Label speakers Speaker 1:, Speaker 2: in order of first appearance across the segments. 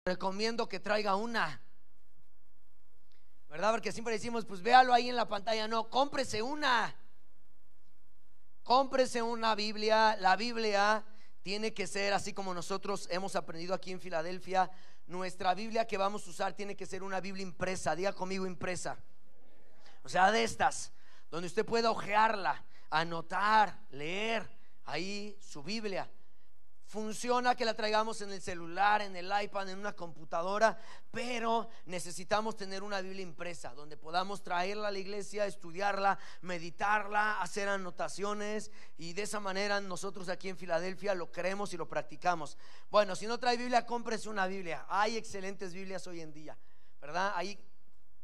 Speaker 1: recomiendo que traiga una, ¿verdad? Porque siempre decimos, pues véalo ahí en la pantalla. No, cómprese una Biblia. La Biblia tiene que ser así como nosotros hemos aprendido aquí en Filadelfia. Nuestra Biblia que vamos a usar tiene que ser una Biblia impresa. Diga conmigo, impresa. O sea, de estas donde usted pueda hojearla, anotar, leer ahí su Biblia. Funciona que la traigamos en el celular, en el iPad, en una computadora, pero necesitamos tener una Biblia impresa donde podamos traerla a la iglesia, estudiarla, meditarla, hacer anotaciones, y de esa manera nosotros aquí en Filadelfia lo creemos y lo practicamos. Bueno, si no trae Biblia, cómprese una Biblia. Hay excelentes Biblias hoy en día, ¿verdad? Hay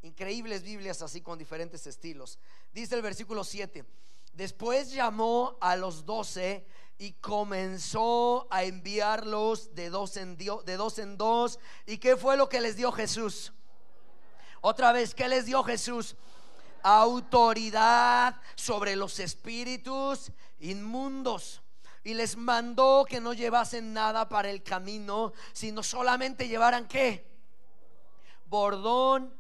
Speaker 1: increíbles Biblias así con diferentes estilos. Dice el versículo 7: después llamó a los 12 y comenzó a enviarlos de dos en dos. ¿Y qué fue lo que les dio Jesús? Otra vez, ¿qué les dio Jesús? Autoridad sobre los espíritus inmundos. Y les mandó que no llevasen nada para el camino, sino solamente llevaran ¿qué? Bordón,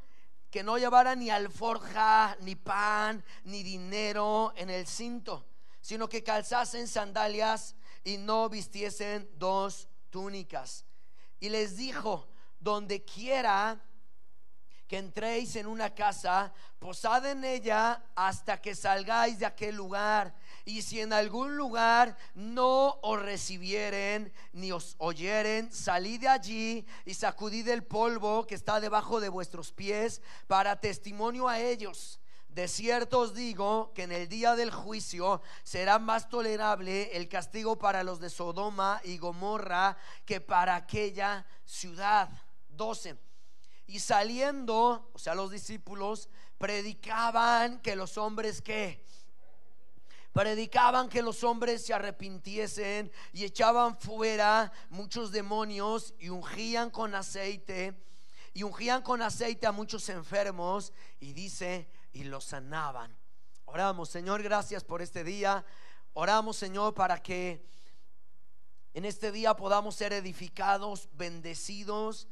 Speaker 1: que no llevaran ni alforja, ni pan, ni dinero en el cinto, sino que calzasen sandalias y no vistiesen 2 túnicas. Y les dijo: donde quiera que entréis en una casa, posad en ella hasta que salgáis de aquel lugar. Y si en algún lugar no os recibieren ni os oyeren, salid de allí y sacudid el polvo que está debajo de vuestros pies para testimonio a ellos. De cierto os digo que en el día del juicio será más tolerable el castigo para los de Sodoma y Gomorra que para aquella ciudad. 12. Y saliendo, o sea, los discípulos predicaban que los hombres ¿qué? Predicaban que los hombres se arrepintiesen, y echaban fuera muchos demonios, y ungían con aceite a muchos enfermos, y dice, y los sanaban. Oramos. Señor, gracias por este día. Oramos, Señor, para que en este día podamos ser edificados, bendecidos,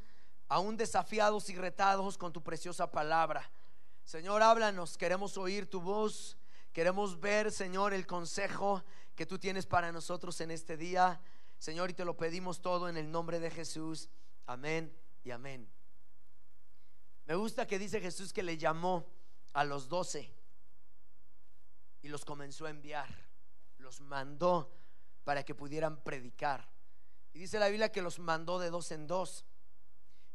Speaker 1: aún desafiados y retados con tu preciosa palabra. Señor, háblanos, queremos oír tu voz. Queremos ver, Señor, el consejo que tú tienes para nosotros en este día, Señor, y te lo pedimos todo en el nombre de Jesús. Amén y amén. Me gusta que dice Jesús que le llamó a los 12 y los comenzó a enviar, los mandó para que pudieran predicar. Y dice la Biblia que los mandó de 2 en 2.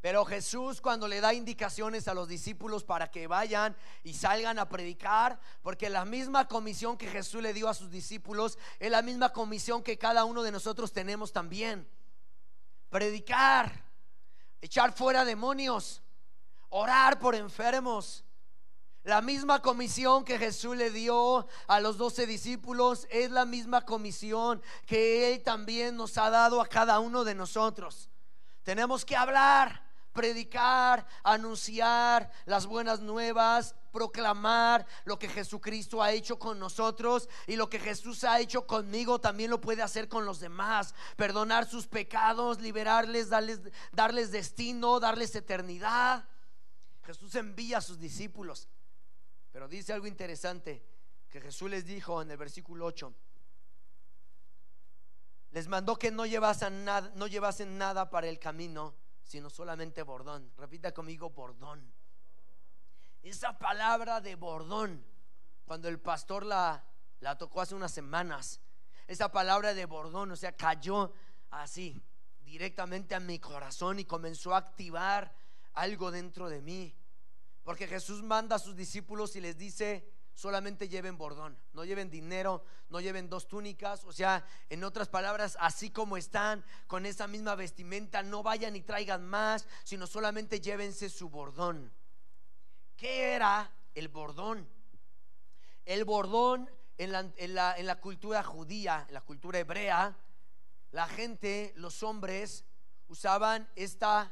Speaker 1: Pero Jesús, cuando le da indicaciones a los discípulos para que vayan y salgan a predicar, porque la misma comisión que Jesús le dio a sus discípulos es la misma comisión que cada uno de nosotros tenemos también: predicar, echar fuera demonios, orar por enfermos. La misma comisión que Jesús le dio a los 12 discípulos es la misma comisión que Él también nos ha dado a cada uno de nosotros. Tenemos que hablar, predicar, anunciar las buenas nuevas, proclamar lo que Jesucristo ha hecho con nosotros, y lo que Jesús ha hecho conmigo también lo puede hacer con los demás. Perdonar sus pecados, liberarles, darles destino, darles eternidad. Jesús envía a sus discípulos, pero dice algo interesante que Jesús les dijo en el versículo 8: les mandó que no llevasen nada para el camino, sino solamente bordón. Repita conmigo: bordón. Esa palabra de bordón, cuando el pastor la tocó hace unas semanas, esa palabra de bordón, o sea, cayó así directamente a mi corazón y comenzó a activar algo dentro de mí. Porque Jesús manda a sus discípulos y les dice: solamente lleven bordón, no lleven dinero, no lleven 2 túnicas. O sea, en otras palabras, así como están con esa misma vestimenta, no vayan y traigan más, sino solamente llévense su bordón. ¿Qué era el bordón? El bordón en la cultura judía, en la cultura hebrea, la gente, los hombres, usaban esto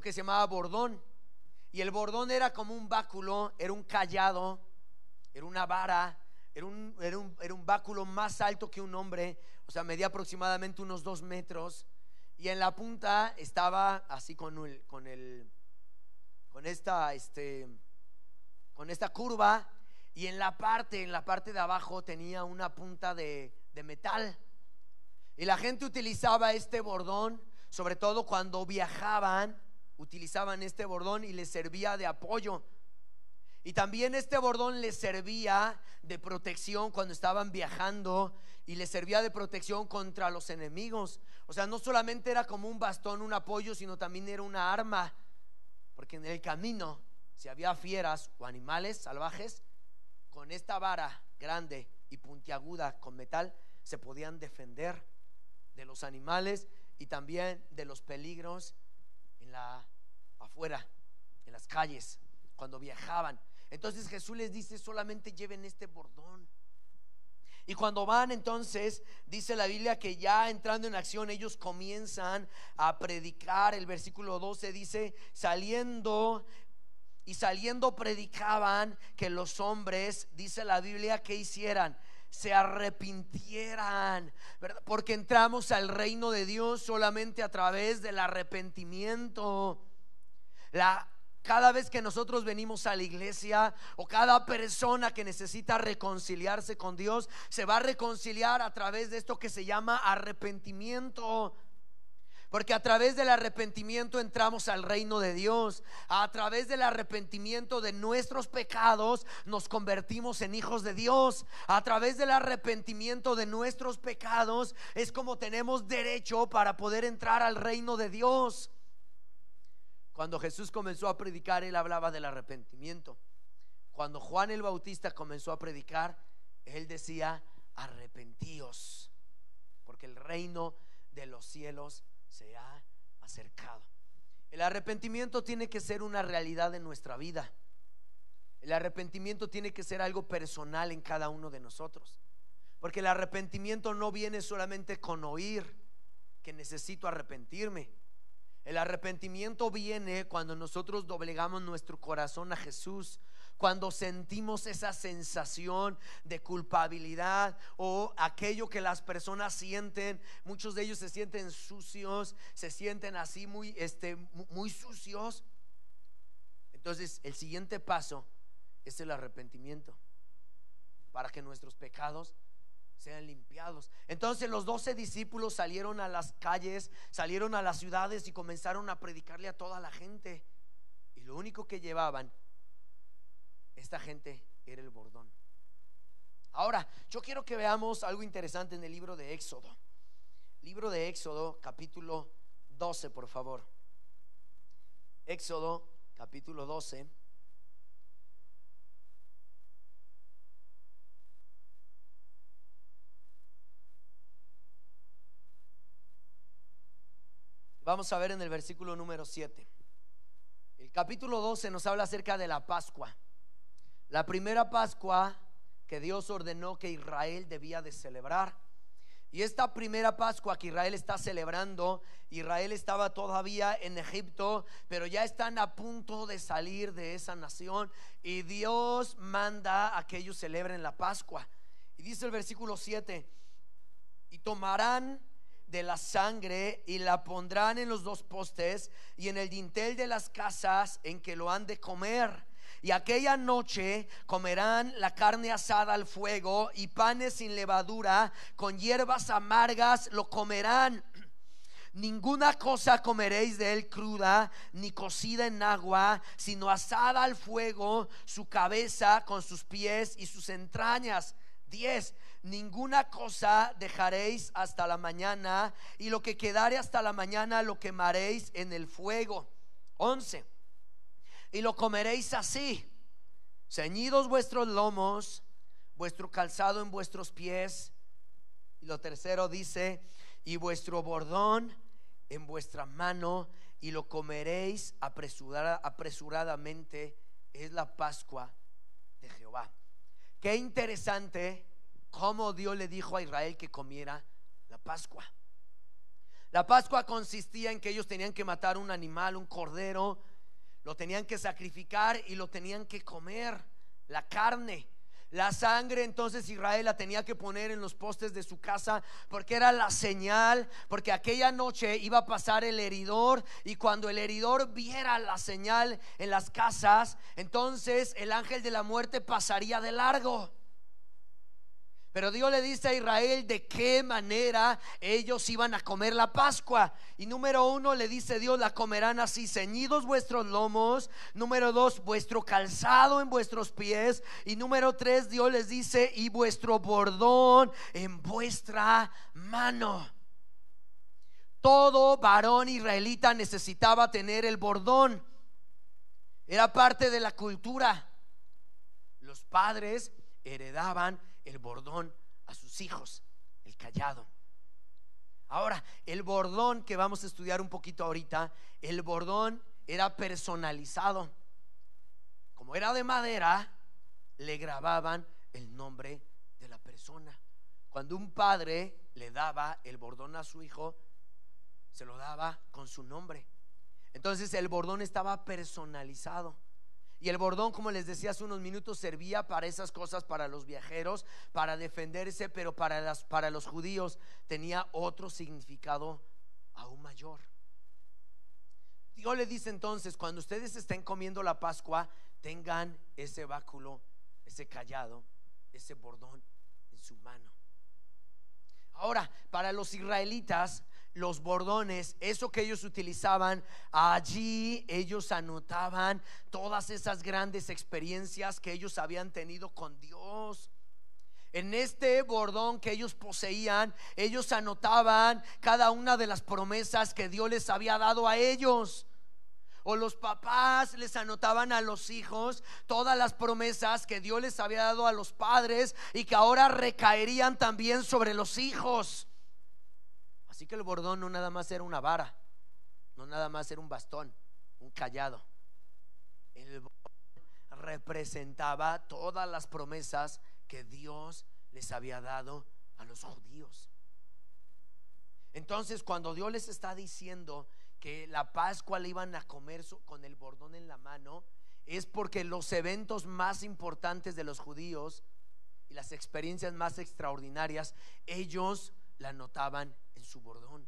Speaker 1: que se llamaba bordón. Y el bordón era como un báculo, era un cayado, era una vara, era un báculo más alto que un hombre. O sea, medía aproximadamente unos 2 metros. y en la punta estaba así con esta curva, y en la parte de abajo tenía una punta de metal. Y la gente utilizaba este bordón, sobre todo cuando viajaban, utilizaban este bordón y les servía de apoyo. Y también este bordón les servía de protección cuando estaban viajando, y les servía de protección contra los enemigos. O sea, no solamente era como un bastón, un apoyo, sino también era una arma, porque en el camino, si había fieras o animales salvajes, con esta vara grande y puntiaguda con metal se podían defender de los animales y también de los peligros afuera, en las calles, cuando viajaban. Entonces Jesús les dice: solamente lleven este bordón. Y cuando van, entonces dice la Biblia que ya entrando en acción, ellos comienzan a predicar. El versículo 12 dice: saliendo predicaban que los hombres, dice la Biblia, que hicieran, se arrepintieran, ¿verdad? Porque entramos al reino de Dios solamente a través del arrepentimiento. Cada vez que nosotros venimos a la iglesia, o cada persona que necesita reconciliarse con Dios, se va a reconciliar a través de esto que se llama arrepentimiento. Porque a través del arrepentimiento entramos al reino de Dios. A través del arrepentimiento de nuestros pecados nos convertimos en hijos de Dios. A través del arrepentimiento de nuestros pecados es como tenemos derecho para poder entrar al reino de Dios. Cuando Jesús comenzó a predicar, él hablaba del arrepentimiento. Cuando Juan el Bautista comenzó a predicar, él decía: arrepentíos, porque el reino de los cielos se ha acercado. El arrepentimiento tiene que ser una realidad en nuestra vida. El arrepentimiento tiene que ser algo personal en cada uno de nosotros, porque el arrepentimiento no viene solamente con oír que necesito arrepentirme. El arrepentimiento viene cuando nosotros doblegamos nuestro corazón a Jesús, cuando sentimos esa sensación de culpabilidad o aquello que las personas sienten. Muchos de ellos se sienten sucios, se sienten así muy sucios. Entonces el siguiente paso es el arrepentimiento, para que nuestros pecados sean limpiados. Entonces los 12 discípulos salieron a las calles, salieron a las ciudades y comenzaron a predicarle a toda la gente. Y lo único que llevaban esta gente era el bordón. Ahora yo quiero que veamos algo interesante en el libro de Éxodo. Libro de Éxodo, capítulo 12, por favor. Éxodo, capítulo 12. Vamos a ver en el versículo número 7. El capítulo 12 nos habla acerca de la Pascua, la primera Pascua que Dios ordenó que Israel debía de celebrar. Y esta primera Pascua que Israel está celebrando, Israel estaba todavía en Egipto, pero ya están a punto de salir de esa nación, y Dios manda a que ellos celebren la Pascua. Y dice el versículo 7: y tomarán de la sangre y la pondrán en los 2 postes y en el dintel de las casas en que lo han de comer. Y aquella noche comerán la carne asada al fuego y panes sin levadura, con hierbas amargas lo comerán. Ninguna cosa comeréis de él cruda, ni cocida en agua, sino asada al fuego, su cabeza con sus pies y sus entrañas. 10. Ninguna cosa dejaréis hasta la mañana, y lo que quedare hasta la mañana lo quemaréis en el fuego. 11. Y lo comeréis así: ceñidos vuestros lomos, vuestro calzado en vuestros pies. Y lo tercero dice: y vuestro bordón en vuestra mano, y lo comeréis apresuradamente. Es la Pascua de Jehová. Qué interesante cómo Dios le dijo a Israel que comiera la Pascua. La Pascua consistía en que ellos tenían que matar un animal, un cordero, lo tenían que sacrificar y lo tenían que comer, la carne. La sangre entonces Israel la tenía que poner en los postes de su casa, porque era la señal, porque aquella noche iba a pasar el heridor, y cuando el heridor viera la señal en las casas, entonces el ángel de la muerte pasaría de largo. Pero Dios le dice a Israel de qué manera ellos iban a comer la Pascua. Y número 1 le dice Dios: la comerán así, ceñidos vuestros lomos. Número 2, vuestro calzado en vuestros pies. Y número 3, Dios les dice: y vuestro bordón en vuestra mano. Todo varón israelita necesitaba tener el bordón. Era parte de la cultura. Los padres heredaban el bordón a sus hijos, el cayado. Ahora, el bordón que vamos a estudiar un poquito ahorita, el bordón era personalizado. Como era de madera, le grababan el nombre de la persona. Cuando un padre le daba el bordón a su hijo, se lo daba con su nombre. Entonces el bordón estaba personalizado. Y el bordón, como les decía hace unos minutos, servía para esas cosas, para los viajeros, para defenderse, pero para los judíos tenía otro significado aún mayor. Dios le dice entonces: cuando ustedes estén comiendo la Pascua, tengan ese báculo, ese cayado, ese bordón en su mano. Ahora, para los israelitas, los bordones, eso que ellos utilizaban, allí ellos anotaban todas esas grandes experiencias que ellos habían tenido con Dios. En este bordón que ellos poseían, ellos anotaban cada una de las promesas que Dios les había dado a ellos. O los papás les anotaban a los hijos todas las promesas que Dios les había dado a los padres y que ahora recaerían también sobre los hijos. Así que el bordón no nada más era una vara, no nada más era un bastón, un cayado. El bordón representaba todas las promesas que Dios les había dado a los judíos. Entonces, cuando Dios les está diciendo que la Pascua le iban a comer con el bordón en la mano, es porque los eventos más importantes de los judíos y las experiencias más extraordinarias, ellos la notaban en su bordón.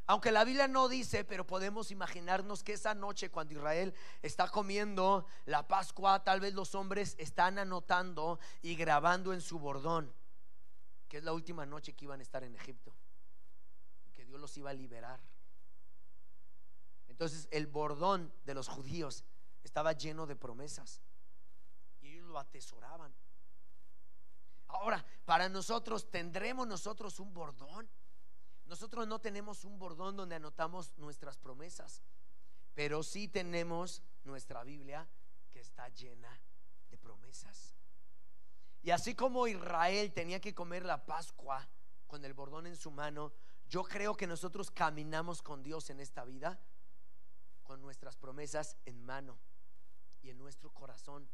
Speaker 1: Aunque la Biblia no dice, pero podemos imaginarnos que esa noche, cuando Israel está comiendo la Pascua, tal vez los hombres están anotando y grabando en su bordón que es la última noche que iban a estar en Egipto y que Dios los iba a liberar. Entonces el bordón de los judíos estaba lleno de promesas y ellos lo atesoraban. Ahora, para nosotros, ¿tendremos nosotros un bordón? Nosotros no tenemos un bordón donde anotamos nuestras promesas, pero sí tenemos nuestra Biblia, que está llena de promesas. Y así como Israel tenía que comer la Pascua con el bordón en su mano, yo creo que nosotros caminamos con Dios en esta vida con nuestras promesas en mano y en nuestro corazón.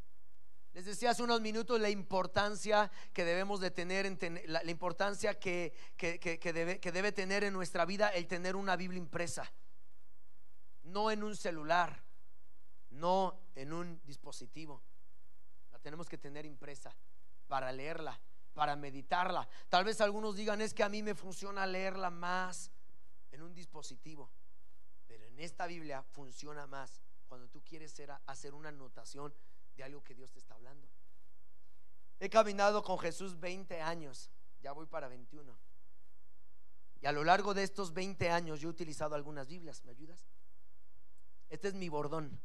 Speaker 1: Les decía hace unos minutos la importancia que debemos de tener, la importancia que debe tener en nuestra vida el tener una Biblia impresa, no en un celular, no en un dispositivo. La tenemos que tener impresa para leerla, para meditarla. Tal vez algunos digan: es que a mí me funciona leerla más en un dispositivo, pero en esta Biblia funciona más cuando tú quieres hacer una anotación de algo que Dios te está hablando. He caminado con Jesús 20 años, ya voy para 21. Y a lo largo de estos 20 años yo he utilizado algunas Biblias. ¿Me ayudas? Este es mi bordón.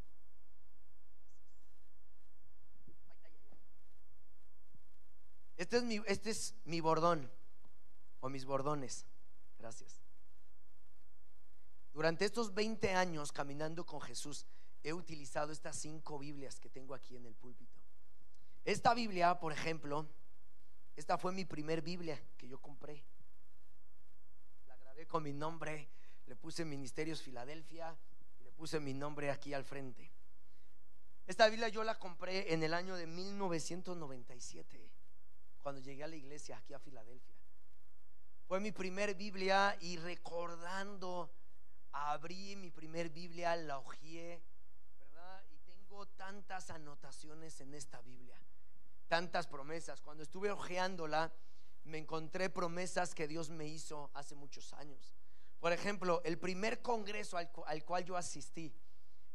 Speaker 1: Este es mi bordón, o mis bordones. Gracias. Durante estos 20 años caminando con Jesús, he utilizado estas 5 Biblias que tengo aquí en el púlpito. Esta Biblia, por ejemplo, esta fue mi primer Biblia que yo compré. La grabé con mi nombre, le puse Ministerios Filadelfia y le puse mi nombre aquí al frente. Esta Biblia yo la compré en el año de 1997, cuando llegué a la iglesia aquí a Filadelfia. Fue mi primer Biblia y recordando, abrí mi primer Biblia, la hojeé, tantas anotaciones en esta Biblia. tantas promesas. Cuando estuve hojeándola, me encontré promesas que Dios me hizo hace muchos años. Por ejemplo, el primer congreso al cual yo asistí,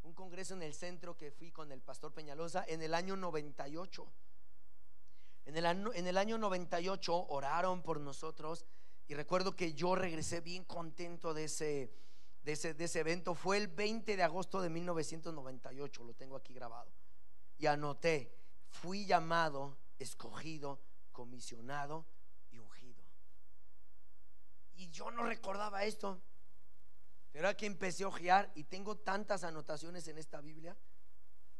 Speaker 1: un congreso en el centro que fui con el pastor Peñalosa en el año 98. En el año 98 oraron por nosotros y recuerdo que yo regresé bien contento de ese evento. Fue el 20 de agosto de 1998, lo tengo aquí grabado. Y anoté: fui llamado, escogido, comisionado y ungido. Y yo no recordaba esto, pero era que empecé a hojear y tengo tantas anotaciones en esta Biblia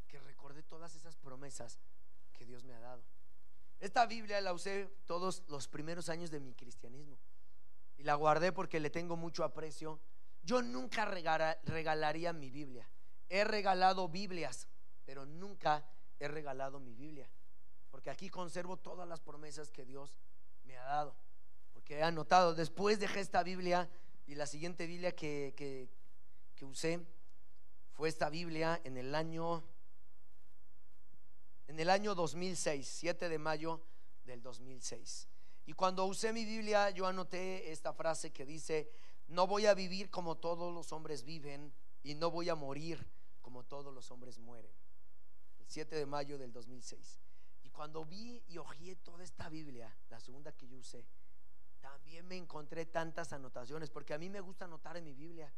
Speaker 1: que recordé todas esas promesas que Dios me ha dado. Esta Biblia la usé todos los primeros años de mi cristianismo y la guardé porque le tengo mucho aprecio. Yo nunca regalaría mi Biblia. He regalado Biblias, pero nunca he regalado mi Biblia, porque aquí conservo todas las promesas que Dios me ha dado. Porque he anotado, después dejé esta Biblia y la siguiente Biblia que usé fue esta Biblia en el año 2006, 7 de mayo del 2006. Y cuando usé mi Biblia, yo anoté esta frase que dice: no voy a vivir como todos los hombres viven y no voy a morir como todos los hombres mueren. El 7 de mayo del 2006. Y cuando vi y hojeé toda esta Biblia, la segunda que yo usé, también me encontré tantas anotaciones, porque a mí me gusta anotar en mi Biblia.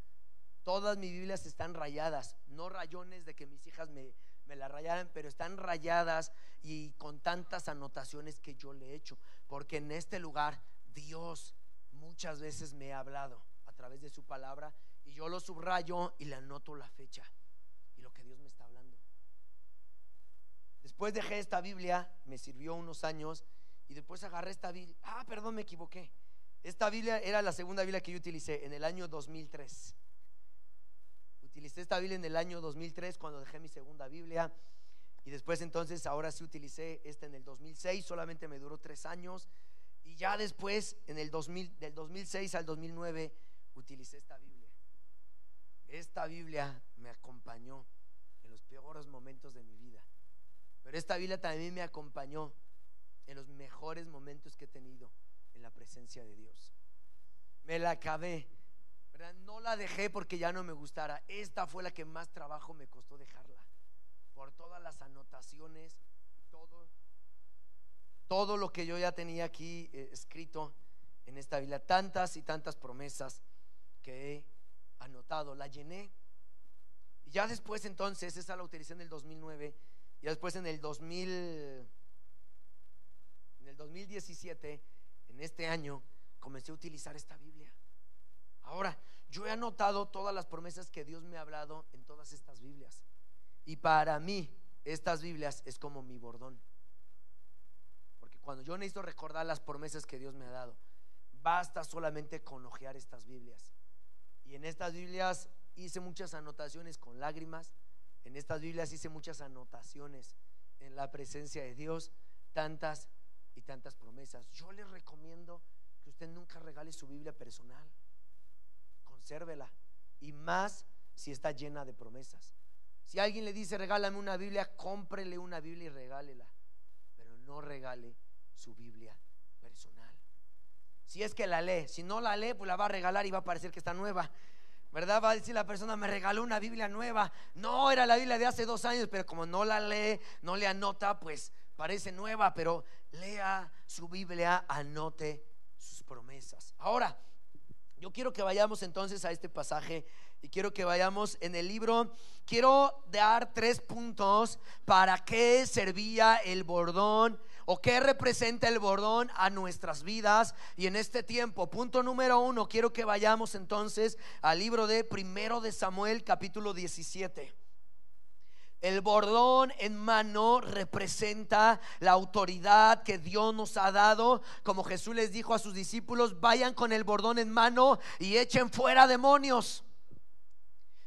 Speaker 1: Todas mis Biblias están rayadas, no rayones de que mis hijas me la rayaran, pero están rayadas y con tantas anotaciones que yo le he hecho, porque en este lugar Dios muchas veces me ha hablado a través de su palabra y yo lo subrayo y le anoto la fecha y lo que Dios me está hablando. Después dejé esta Biblia, me sirvió unos años y después agarré esta Biblia. Perdón, me equivoqué. Esta Biblia era la segunda Biblia que yo utilicé en el año 2003. Utilicé esta Biblia en el año 2003 cuando dejé mi segunda Biblia. Y después entonces ahora sí utilicé esta en el 2006. Solamente me duró 3 años. Y ya después del 2006 al 2009 utilicé esta Biblia. Esta Biblia me acompañó en los peores momentos de mi vida, pero esta Biblia también me acompañó en los mejores momentos que he tenido en la presencia de Dios. Me la acabé, ¿verdad? No la dejé porque ya no me gustara. Esta fue la que más trabajo me costó dejarla, por todas las anotaciones, todo lo que yo ya tenía aquí escrito en esta Biblia, tantas y tantas promesas que he anotado. La llené y ya después entonces esa la utilicé en el 2009 y después en el 2017, en este año, comencé a utilizar esta Biblia. Ahora, yo he anotado todas las promesas que Dios me ha hablado en todas estas Biblias, y para mí estas Biblias es como mi bordón, porque cuando yo necesito recordar las promesas que Dios me ha dado, basta solamente con hojear estas Biblias. Y en estas Biblias hice muchas anotaciones con lágrimas. En estas Biblias hice muchas anotaciones en la presencia de Dios, tantas y tantas promesas. Yo les recomiendo que usted nunca regale su Biblia personal. Consérvela, y más si está llena de promesas. Si alguien le dice regálame una Biblia, cómprele una Biblia y regálela, pero no regale su Biblia personal. Si es que la lee, si no la lee, pues la va a regalar y va a parecer que está nueva, ¿verdad? Va a decir la persona: me regaló una Biblia nueva. No, era la Biblia de hace 2 años, pero como no la lee, no le anota, pues parece nueva. Pero lea su Biblia, anote sus promesas. Ahora, yo quiero que vayamos entonces a este pasaje y quiero que vayamos en el libro. Quiero dar 3 puntos para qué servía el bordón o qué representa el bordón a nuestras vidas y en este tiempo. Punto número 1, quiero que vayamos entonces al libro de 1 de Samuel, capítulo 17. El bordón en mano representa la autoridad que Dios nos ha dado. Como Jesús les dijo a sus discípulos: vayan con el bordón en mano y echen fuera demonios.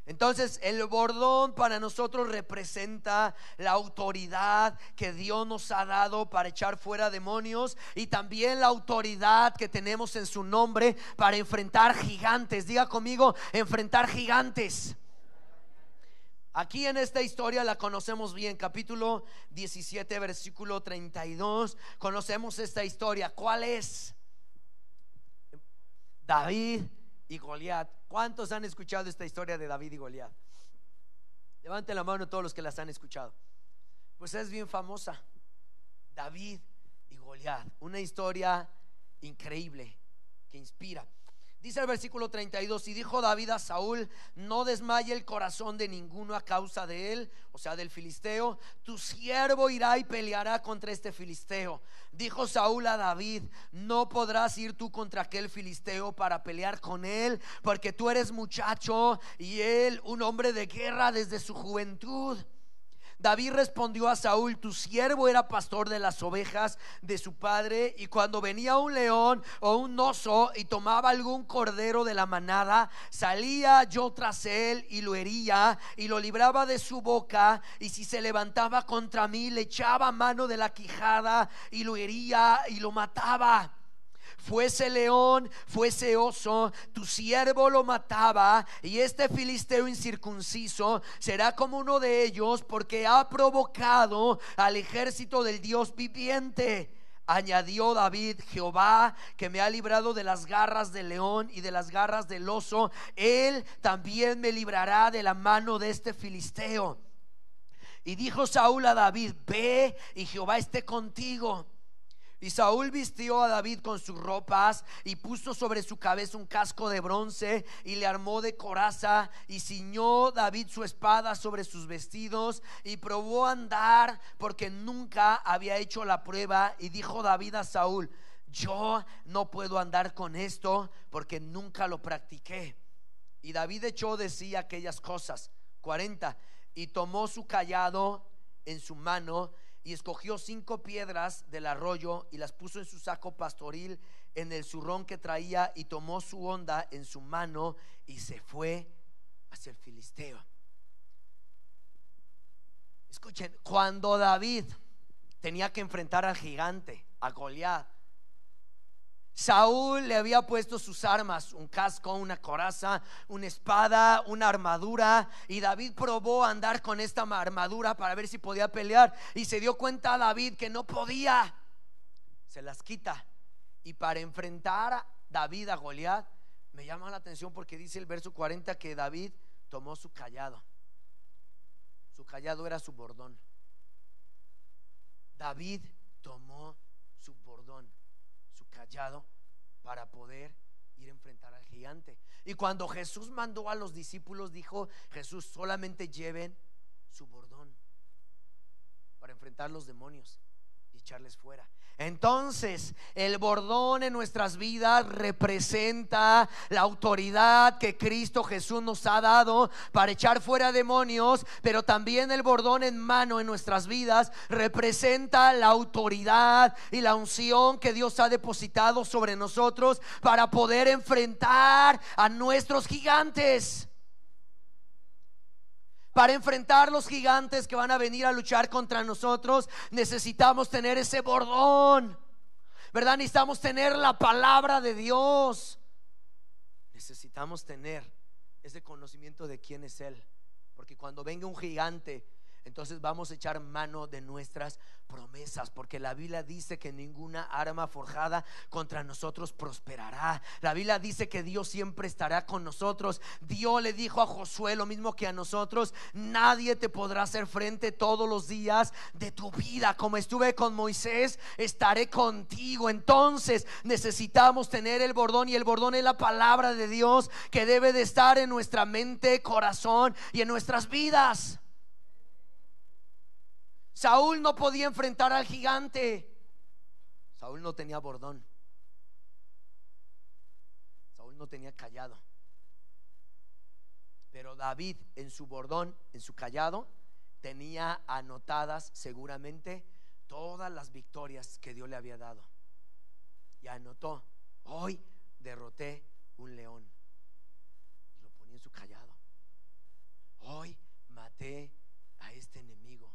Speaker 1: Entonces el bordón para nosotros representa la autoridad que Dios nos ha dado para echar fuera demonios, y también la autoridad que tenemos en su nombre para enfrentar gigantes. Diga conmigo: enfrentar gigantes. Aquí en esta historia la conocemos bien, capítulo 17, versículo 32. Conocemos esta historia. ¿Cuál es? David y Goliat. ¿Cuántos han escuchado esta historia de David y Goliat? Levanten la mano todos los que las han escuchado. Pues es bien famosa. David y Goliat, una historia increíble que inspira. Dice el versículo 32: y dijo David a Saúl: no desmaye el corazón de ninguno a causa de él, o sea del filisteo. Tu siervo irá y peleará contra este filisteo. Dijo Saúl a David: no podrás ir tú contra aquel filisteo para pelear con él, porque tú eres muchacho y él un hombre de guerra desde su juventud. David respondió a Saúl: tu siervo era pastor de las ovejas de su padre, y cuando venía un león o un oso y tomaba algún cordero de la manada, salía yo tras él y lo hería y lo libraba de su boca, y si se levantaba contra mí, le echaba mano de la quijada y lo hería y lo mataba. Fuese león, fuese oso, tu siervo lo mataba, y este filisteo incircunciso será como uno de ellos, porque ha provocado al ejército del Dios viviente. Añadió David: Jehová, que me ha librado de las garras del león y de las garras del oso, él también me librará de la mano de este filisteo. Y dijo Saúl a David: ve, y Jehová esté contigo. Y Saúl vistió a David con sus ropas y puso sobre su cabeza un casco de bronce y le armó de coraza, y ciñó David su espada sobre sus vestidos y probó a andar, porque nunca había hecho la prueba. Y dijo David a Saúl: yo no puedo andar con esto, porque nunca lo practiqué. Y David echó de sí aquellas cosas. 40. Y tomó su cayado en su mano y escogió 5 piedras del arroyo y las puso en su saco pastoril, en el zurrón que traía, y tomó su honda en su mano y se fue hacia el filisteo. Escuchen, cuando David tenía que enfrentar al gigante, a Goliat, Saúl le había puesto sus armas: un casco, una coraza, una espada, una armadura. Y David probó andar con esta armadura para ver si podía pelear, y se dio cuenta David que no podía. Se las quita. Y para enfrentar a David a Goliat, me llama la atención porque dice el verso 40 que David tomó su cayado. Su cayado era su bordón. David tomó su bordón, su cayado, para poder ir a enfrentar al gigante. Y cuando Jesús mandó a los discípulos, dijo Jesús: solamente lleven su bordón para enfrentar los demonios y echarles fuera. Entonces, el bordón en nuestras vidas representa la autoridad que Cristo Jesús nos ha dado para echar fuera demonios, pero también el bordón en mano en nuestras vidas representa la autoridad y la unción que Dios ha depositado sobre nosotros para poder enfrentar a nuestros gigantes. Para enfrentar los gigantes que van a venir a luchar contra nosotros, necesitamos tener ese bordón, ¿verdad? Necesitamos tener la palabra de Dios. Necesitamos tener ese conocimiento de quién es Él, porque cuando venga un gigante, entonces vamos a echar mano de nuestras promesas, porque la Biblia dice que ninguna arma forjada contra nosotros prosperará. La Biblia dice que Dios siempre estará con nosotros. Dios le dijo a Josué lo mismo que a nosotros: nadie te podrá hacer frente todos los días de tu vida. Como estuve con Moisés, estaré contigo. Entonces necesitamos tener el bordón, y el bordón es la palabra de Dios, que debe de estar en nuestra mente, corazón y en nuestras vidas. Saúl no podía enfrentar al gigante. Saúl no tenía bordón. Saúl no tenía cayado. Pero David, en su bordón, en su cayado, tenía anotadas seguramente todas las victorias que Dios le había dado. Y anotó: hoy derroté un león. Y lo ponía en su cayado. Hoy maté a este enemigo.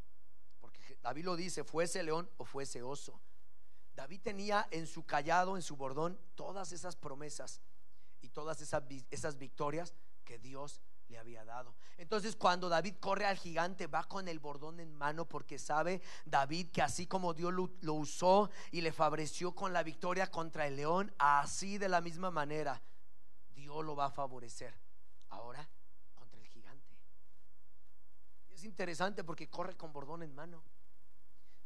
Speaker 1: David lo dice: fuese león o fuese oso. David tenía en su cayado, en su bordón, todas esas promesas y todas esas victorias que Dios le había dado. Entonces cuando David corre al gigante, va con el bordón en mano, porque sabe David que así como Dios lo usó y le favoreció con la victoria contra el león, así de la misma manera Dios lo va a favorecer ahora contra el gigante. Es interesante porque corre con bordón en mano.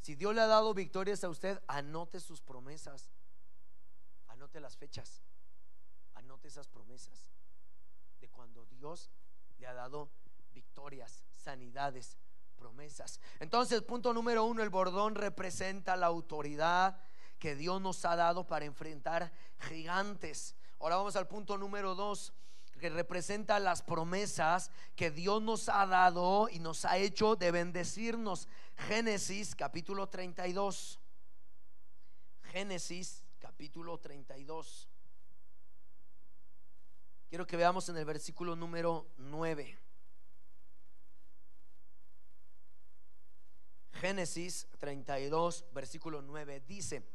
Speaker 1: Si Dios le ha dado victorias a usted, anote sus promesas, anote las fechas, anote esas promesas de cuando Dios le ha dado victorias, sanidades, promesas. Entonces, punto número 1, el bordón representa la autoridad que Dios nos ha dado para enfrentar gigantes. Ahora vamos al punto número 2, que representa las promesas que Dios nos ha dado y nos ha hecho de bendecirnos. Génesis capítulo 32. Génesis capítulo 32. Quiero que veamos en el versículo número 9. Génesis 32, versículo 9 dice: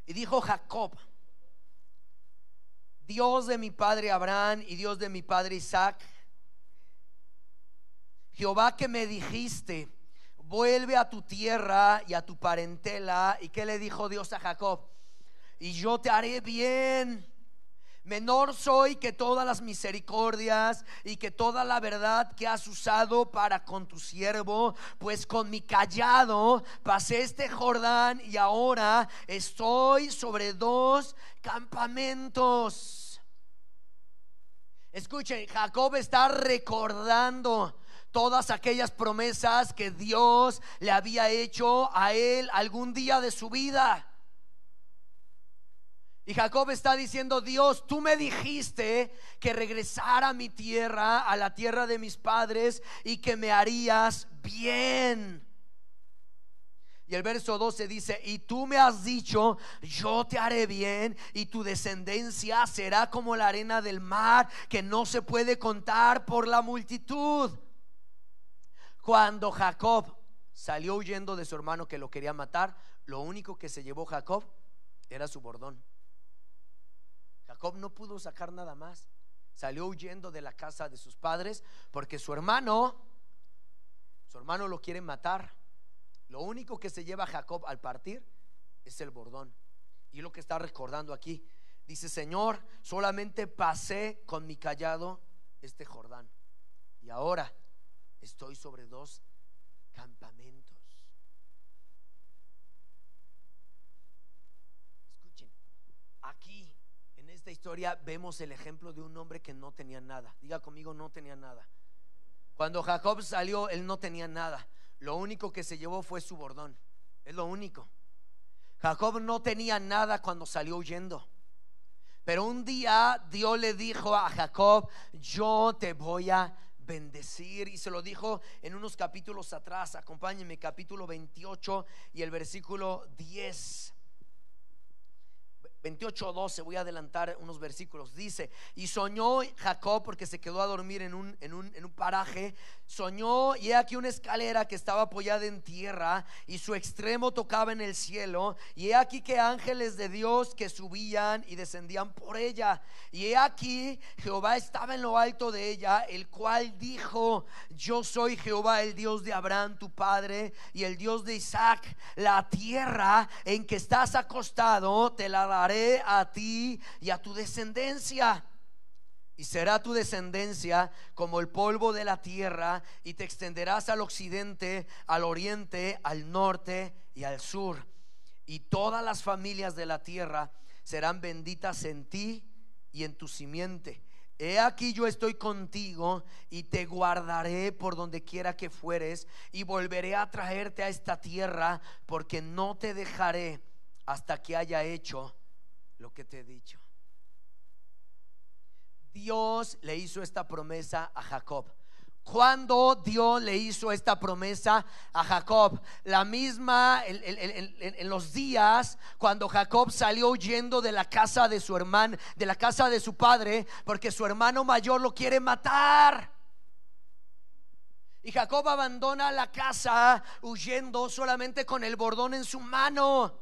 Speaker 1: y dijo Jacob: Dios de mi padre Abraham y Dios de mi padre Isaac, Jehová que me dijiste, vuelve a tu tierra y a tu parentela. ¿Y qué le dijo Dios a Jacob? Y yo te haré bien. Menor soy que todas las misericordias y que toda la verdad que has usado para con tu siervo, pues con mi cayado pasé este Jordán y ahora estoy sobre 2 campamentos. Escuchen, Jacob está recordando todas aquellas promesas que Dios le había hecho a él algún día de su vida. Y Jacob está diciendo: Dios, tú me dijiste que regresara a mi tierra, a la tierra de mis padres, y que me harías bien. Y el verso 12 dice: y tú me has dicho, yo te haré bien, y tu descendencia será como la arena del mar, que no se puede contar por la multitud. Cuando Jacob salió huyendo de su hermano que lo quería matar, lo único que se llevó Jacob era su bordón. Jacob no pudo sacar nada más. Salió huyendo de la casa de sus padres porque su hermano lo quiere matar. Lo único que se lleva Jacob al partir es el bordón. Y lo que está recordando aquí, dice: Señor, solamente pasé con mi cayado este Jordán, y ahora estoy sobre 2 campamentos. Escuchen, aquí en esta historia vemos el ejemplo de un hombre que no tenía nada. Diga conmigo: no tenía nada. Cuando Jacob salió, él no tenía nada. Lo único que se llevó fue su bordón. Es lo único. Jacob no tenía nada cuando salió huyendo. Pero un día Dios le dijo a Jacob: yo te voy a bendecir. Y se lo dijo en unos capítulos atrás. Acompáñenme, capítulo 28 y el versículo 10. 28:12, voy a adelantar unos versículos. Dice: y soñó Jacob, porque se quedó a dormir en un paraje. Soñó, y he aquí una escalera que estaba apoyada en tierra, y su extremo tocaba en el cielo. Y he aquí que ángeles de Dios que subían y descendían por ella. Y he aquí Jehová estaba en lo alto de ella, el cual dijo: yo soy Jehová, el Dios de Abraham tu padre y el Dios de Isaac. La tierra en que estás acostado te la daré a ti y a tu descendencia, y será tu descendencia como el polvo de la tierra, y te extenderás al occidente, al oriente, al norte y al sur, y todas las familias de la tierra serán benditas en ti y en tu simiente. He aquí yo estoy contigo y te guardaré por donde quiera que fueres, y volveré a traerte a esta tierra, porque no te dejaré hasta que haya hecho lo que te he dicho. Dios le hizo esta promesa a Jacob. Cuando Dios le hizo esta promesa a Jacob, la misma en los días cuando Jacob salió huyendo de la casa de su hermano, de la casa de su padre, porque su hermano mayor lo quiere matar. Y Jacob abandona la casa huyendo solamente con el bordón en su mano.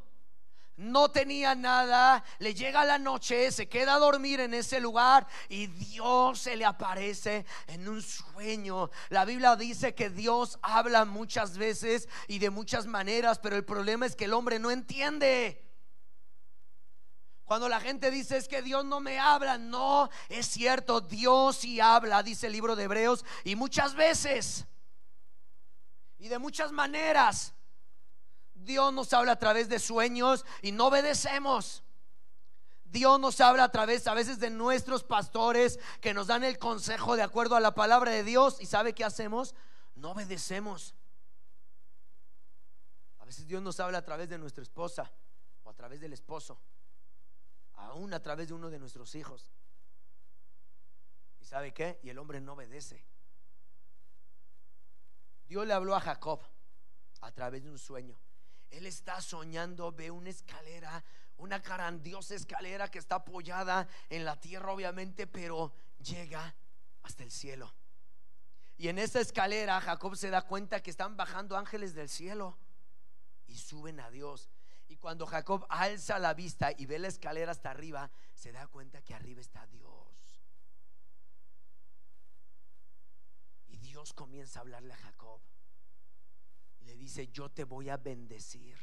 Speaker 1: no tenía nada, le llega la noche, se queda a dormir en ese lugar y Dios se le aparece en un sueño. La Biblia dice que Dios habla muchas veces y de muchas maneras, pero el problema es que el hombre no entiende. Cuando la gente dice es que Dios no me habla, no, es cierto, Dios sí habla, dice el libro de Hebreos, y muchas veces y de muchas maneras. Dios nos habla a través de sueños y no obedecemos. Dios nos habla a través a veces de nuestros pastores que nos dan el consejo de acuerdo a la palabra de Dios, y ¿sabe qué hacemos? No obedecemos. A veces Dios nos habla a través de nuestra esposa o a través del esposo, aún a través de uno de nuestros hijos. ¿Y sabe qué? Y el hombre no obedece. Dios le habló a Jacob a través de un sueño. Él está soñando, ve una escalera, una grandiosa escalera que está apoyada en la tierra obviamente, pero llega hasta el cielo. Y en esa escalera Jacob se da cuenta que están bajando ángeles del cielo y suben a Dios. Y cuando Jacob alza la vista y ve la escalera hasta arriba, se da cuenta que arriba está Dios. Y Dios comienza a hablarle a Jacob y le dice: yo te voy a bendecir,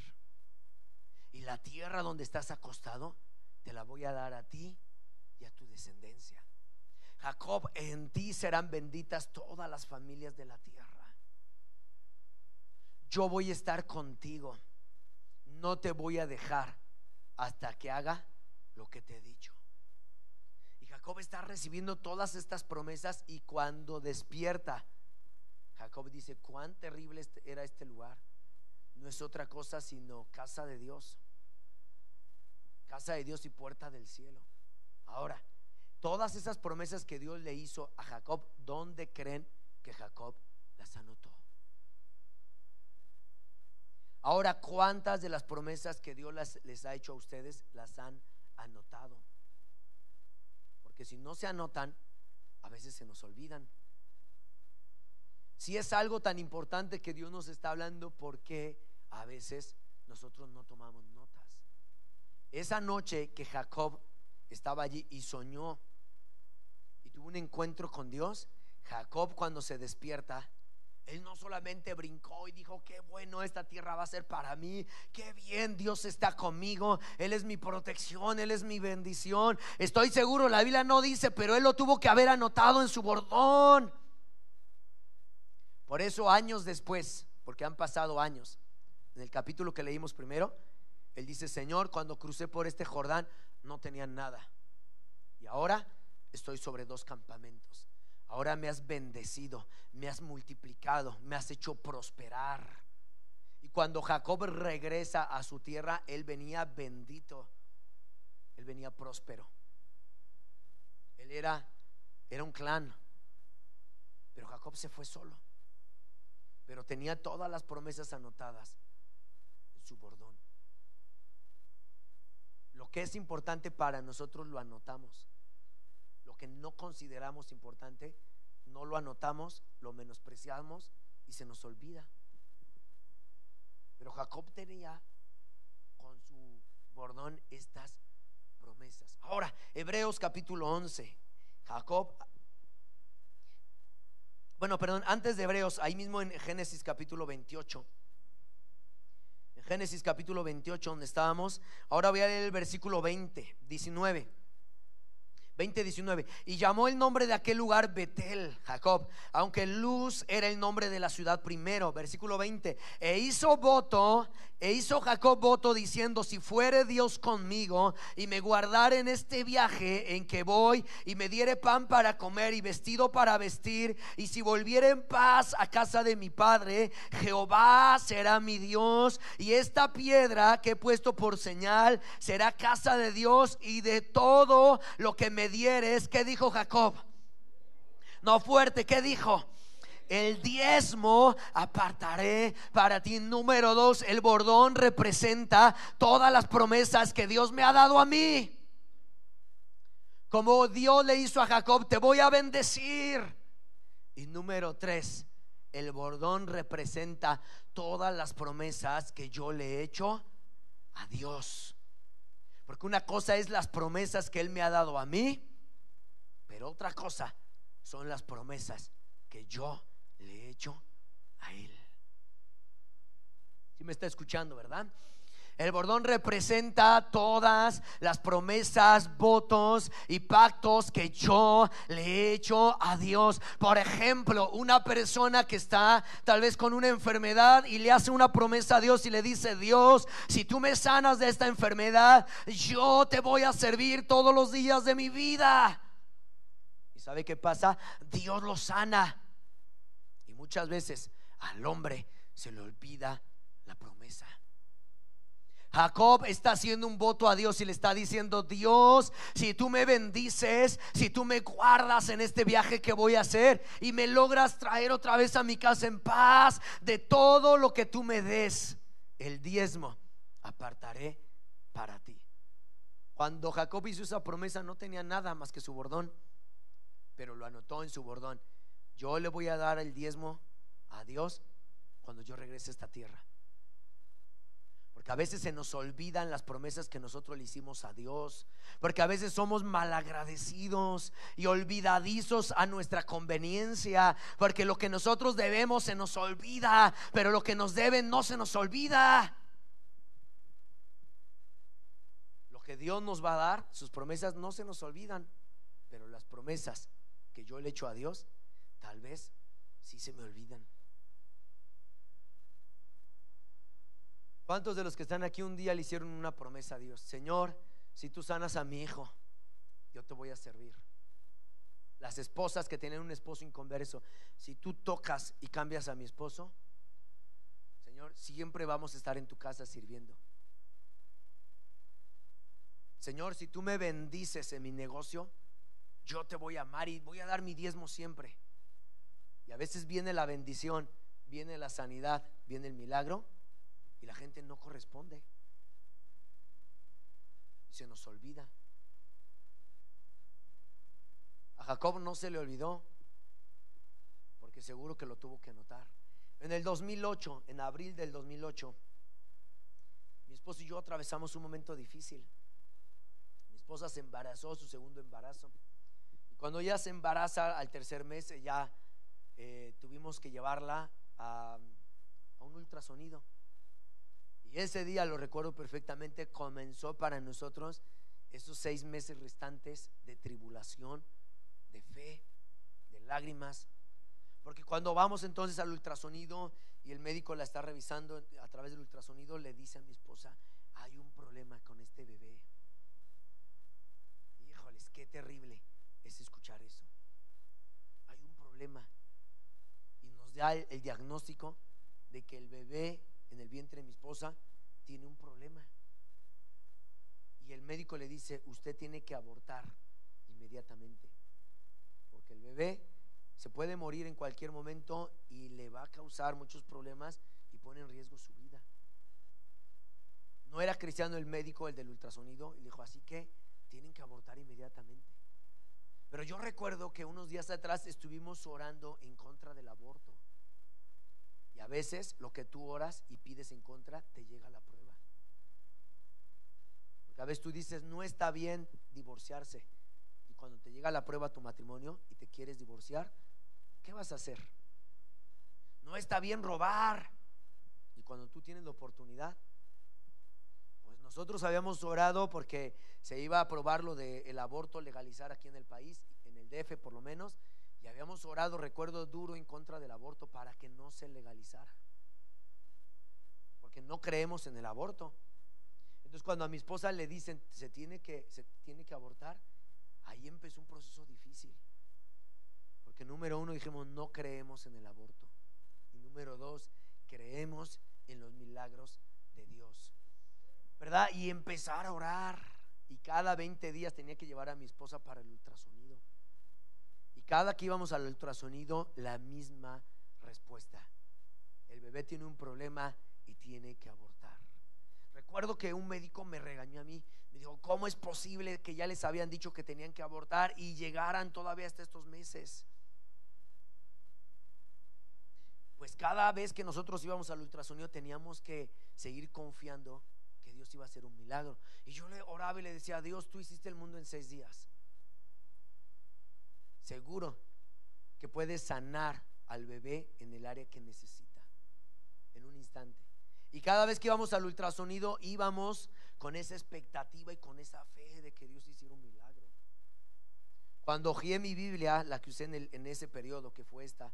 Speaker 1: y la tierra donde estás acostado te la voy a dar a ti y a tu descendencia. Jacob, en ti serán benditas todas las familias de la tierra. Yo voy a estar contigo, no te voy a dejar hasta que haga lo que te he dicho. Y Jacob está recibiendo todas estas promesas, y cuando despierta, Jacob dice: cuán terrible era este lugar. No es otra cosa sino casa de Dios, casa de Dios y puerta del cielo. Ahora, todas esas promesas que Dios le hizo a Jacob, ¿dónde creen que Jacob las anotó? Ahora, ¿cuántas de las promesas que Dios les ha hecho a ustedes las han anotado? Porque si no se anotan, a veces se nos olvidan. Si es algo tan importante que Dios nos está hablando, ¿por qué a veces nosotros no tomamos notas? Esa noche que Jacob estaba allí y soñó y tuvo un encuentro con Dios, Jacob, cuando se despierta, él no solamente brincó y dijo: qué bueno, esta tierra va a ser para mí, qué bien, Dios está conmigo, Él es mi protección, Él es mi bendición. Estoy seguro, la Biblia no dice, pero él lo tuvo que haber anotado en su bordón. Por eso años después, porque han pasado años, en el capítulo que leímos primero, él dice: Señor, cuando crucé por este Jordán no tenía nada, y ahora estoy sobre 2 campamentos. Ahora me has bendecido, me has multiplicado, me has hecho prosperar. Y cuando Jacob regresa a su tierra, él venía bendito, él venía próspero. Él era un clan, pero Jacob se fue solo, pero tenía todas las promesas anotadas en su bordón. Lo que es importante para nosotros lo anotamos. Lo que no consideramos importante no lo anotamos, lo menospreciamos y se nos olvida. Pero Jacob tenía con su bordón estas promesas. Ahora, Hebreos capítulo 11. Antes de Hebreos, ahí mismo en Génesis capítulo 28. En Génesis capítulo 28, donde estábamos, ahora voy a leer el versículo 19. Y llamó el nombre de aquel lugar Betel, Jacob, aunque Luz era el nombre de la ciudad primero. Versículo 20. E hizo Jacob voto diciendo: si fuere Dios conmigo y me guardare en este viaje en que voy, y me diere pan para comer y vestido para vestir, y si volviere en paz a casa de mi padre, Jehová será mi Dios, y esta piedra que he puesto por señal será casa de Dios, y de todo lo que me dieres. ¿Qué dijo Jacob? No, fuerte, ¿qué dijo? El diezmo apartaré para ti. Número 2, el bordón representa todas las promesas que Dios me ha dado a mí. Como Dios le hizo a Jacob: te voy a bendecir. Y número 3, el bordón representa todas las promesas que yo le he hecho a Dios. Porque una cosa es las promesas que Él me ha dado a mí, pero otra cosa son las promesas que yo le he hecho a Él. ¿Sí me está escuchando, verdad? El bordón representa todas las promesas, votos y pactos que yo le he hecho a Dios. Por ejemplo, una persona que está tal vez con una enfermedad y le hace una promesa a Dios y le dice: Dios, si tú me sanas de esta enfermedad, yo te voy a servir todos los días de mi vida. ¿Y sabe qué pasa? Dios lo sana. Y muchas veces al hombre se le olvida la promesa. Jacob está haciendo un voto a Dios y le está diciendo: Dios, si tú me bendices, si tú me guardas en este viaje que voy a hacer y me logras traer otra vez a mi casa en paz, de todo lo que tú me des, el diezmo apartaré para ti. Cuando Jacob hizo esa promesa no tenía nada más que su bordón, pero lo anotó en su bordón: yo le voy a dar el diezmo a Dios cuando yo regrese a esta tierra. Porque a veces se nos olvidan las promesas que nosotros le hicimos a Dios, porque a veces somos malagradecidos y olvidadizos a nuestra conveniencia, porque lo que nosotros debemos se nos olvida, pero lo que nos deben no se nos olvida. Lo que Dios nos va a dar, sus promesas no se nos olvidan, pero las promesas que yo le echo a Dios tal vez sí se me olvidan. ¿Cuántos de los que están aquí un día le hicieron una promesa a Dios? Señor, si tú sanas a mi hijo, yo te voy a servir. Las esposas que tienen un esposo inconverso: si tú tocas y cambias a mi esposo, Señor, siempre vamos a estar en tu casa sirviendo. Señor, si tú me bendices en mi negocio, yo te voy a amar y voy a dar mi diezmo siempre. Y a veces viene la bendición, viene la sanidad, viene el milagro, y la gente no corresponde y se nos olvida. A Jacob no se le olvidó, porque seguro que lo tuvo que anotar. En el 2008, en abril del 2008, mi esposo y yo atravesamos un momento difícil. Mi esposa se embarazó, su segundo embarazo, y cuando ella se embaraza al tercer mes, ya tuvimos que llevarla a un ultrasonido. Y ese día, lo recuerdo perfectamente, comenzó para nosotros esos 6 meses restantes de tribulación, de fe, de lágrimas. Porque cuando vamos entonces al ultrasonido y el médico la está revisando a través del ultrasonido, le dice a mi esposa: hay un problema con este bebé. Híjoles, qué terrible es escuchar eso. Hay un problema. Y nos da el diagnóstico de que el bebé en el vientre de mi esposa tiene un problema. Y el médico le dice: usted tiene que abortar inmediatamente, porque el bebé se puede morir en cualquier momento y le va a causar muchos problemas y pone en riesgo su vida. No era cristiano el médico, el del ultrasonido, y le dijo: así que tienen que abortar inmediatamente. Pero yo recuerdo que unos días atrás estuvimos orando en contra del aborto. Y a veces lo que tú oras y pides en contra, te llega la prueba. Porque a veces tú dices: no está bien divorciarse, y cuando te llega la prueba a tu matrimonio y te quieres divorciar, ¿qué vas a hacer? No está bien robar, y cuando tú tienes la oportunidad, pues nosotros habíamos orado porque se iba a aprobar lo del aborto, legalizar aquí en el país, en el DF por lo menos. Y habíamos orado, recuerdo, duro en contra del aborto para que no se legalizara, porque no creemos en el aborto. Entonces, cuando a mi esposa le dicen se tiene que abortar, ahí empezó un proceso difícil. Porque número 1 dijimos: no creemos en el aborto. Y número 2, creemos en los milagros de Dios, ¿verdad? Y empezar a orar. Y cada 20 días tenía que llevar a mi esposa para el ultrasonido. Y cada que íbamos al ultrasonido, la misma respuesta: el bebé tiene un problema y tiene que abortar. Recuerdo que un médico me regañó a mí, me dijo: ¿cómo es posible que ya les habían dicho que tenían que abortar y llegaran todavía hasta estos meses? Pues cada vez que nosotros íbamos al ultrasonido teníamos que seguir confiando que Dios Dios iba a hacer un milagro. Y yo le oraba y le decía: Dios, tú hiciste el mundo en 6 días. Seguro que puedes sanar al bebé en el área que necesita en un instante. Y cada vez que íbamos al ultrasonido, íbamos con esa expectativa y con esa fe de que Dios hiciera un milagro. Cuando hojeé mi Biblia, la que usé en ese periodo, que fue esta,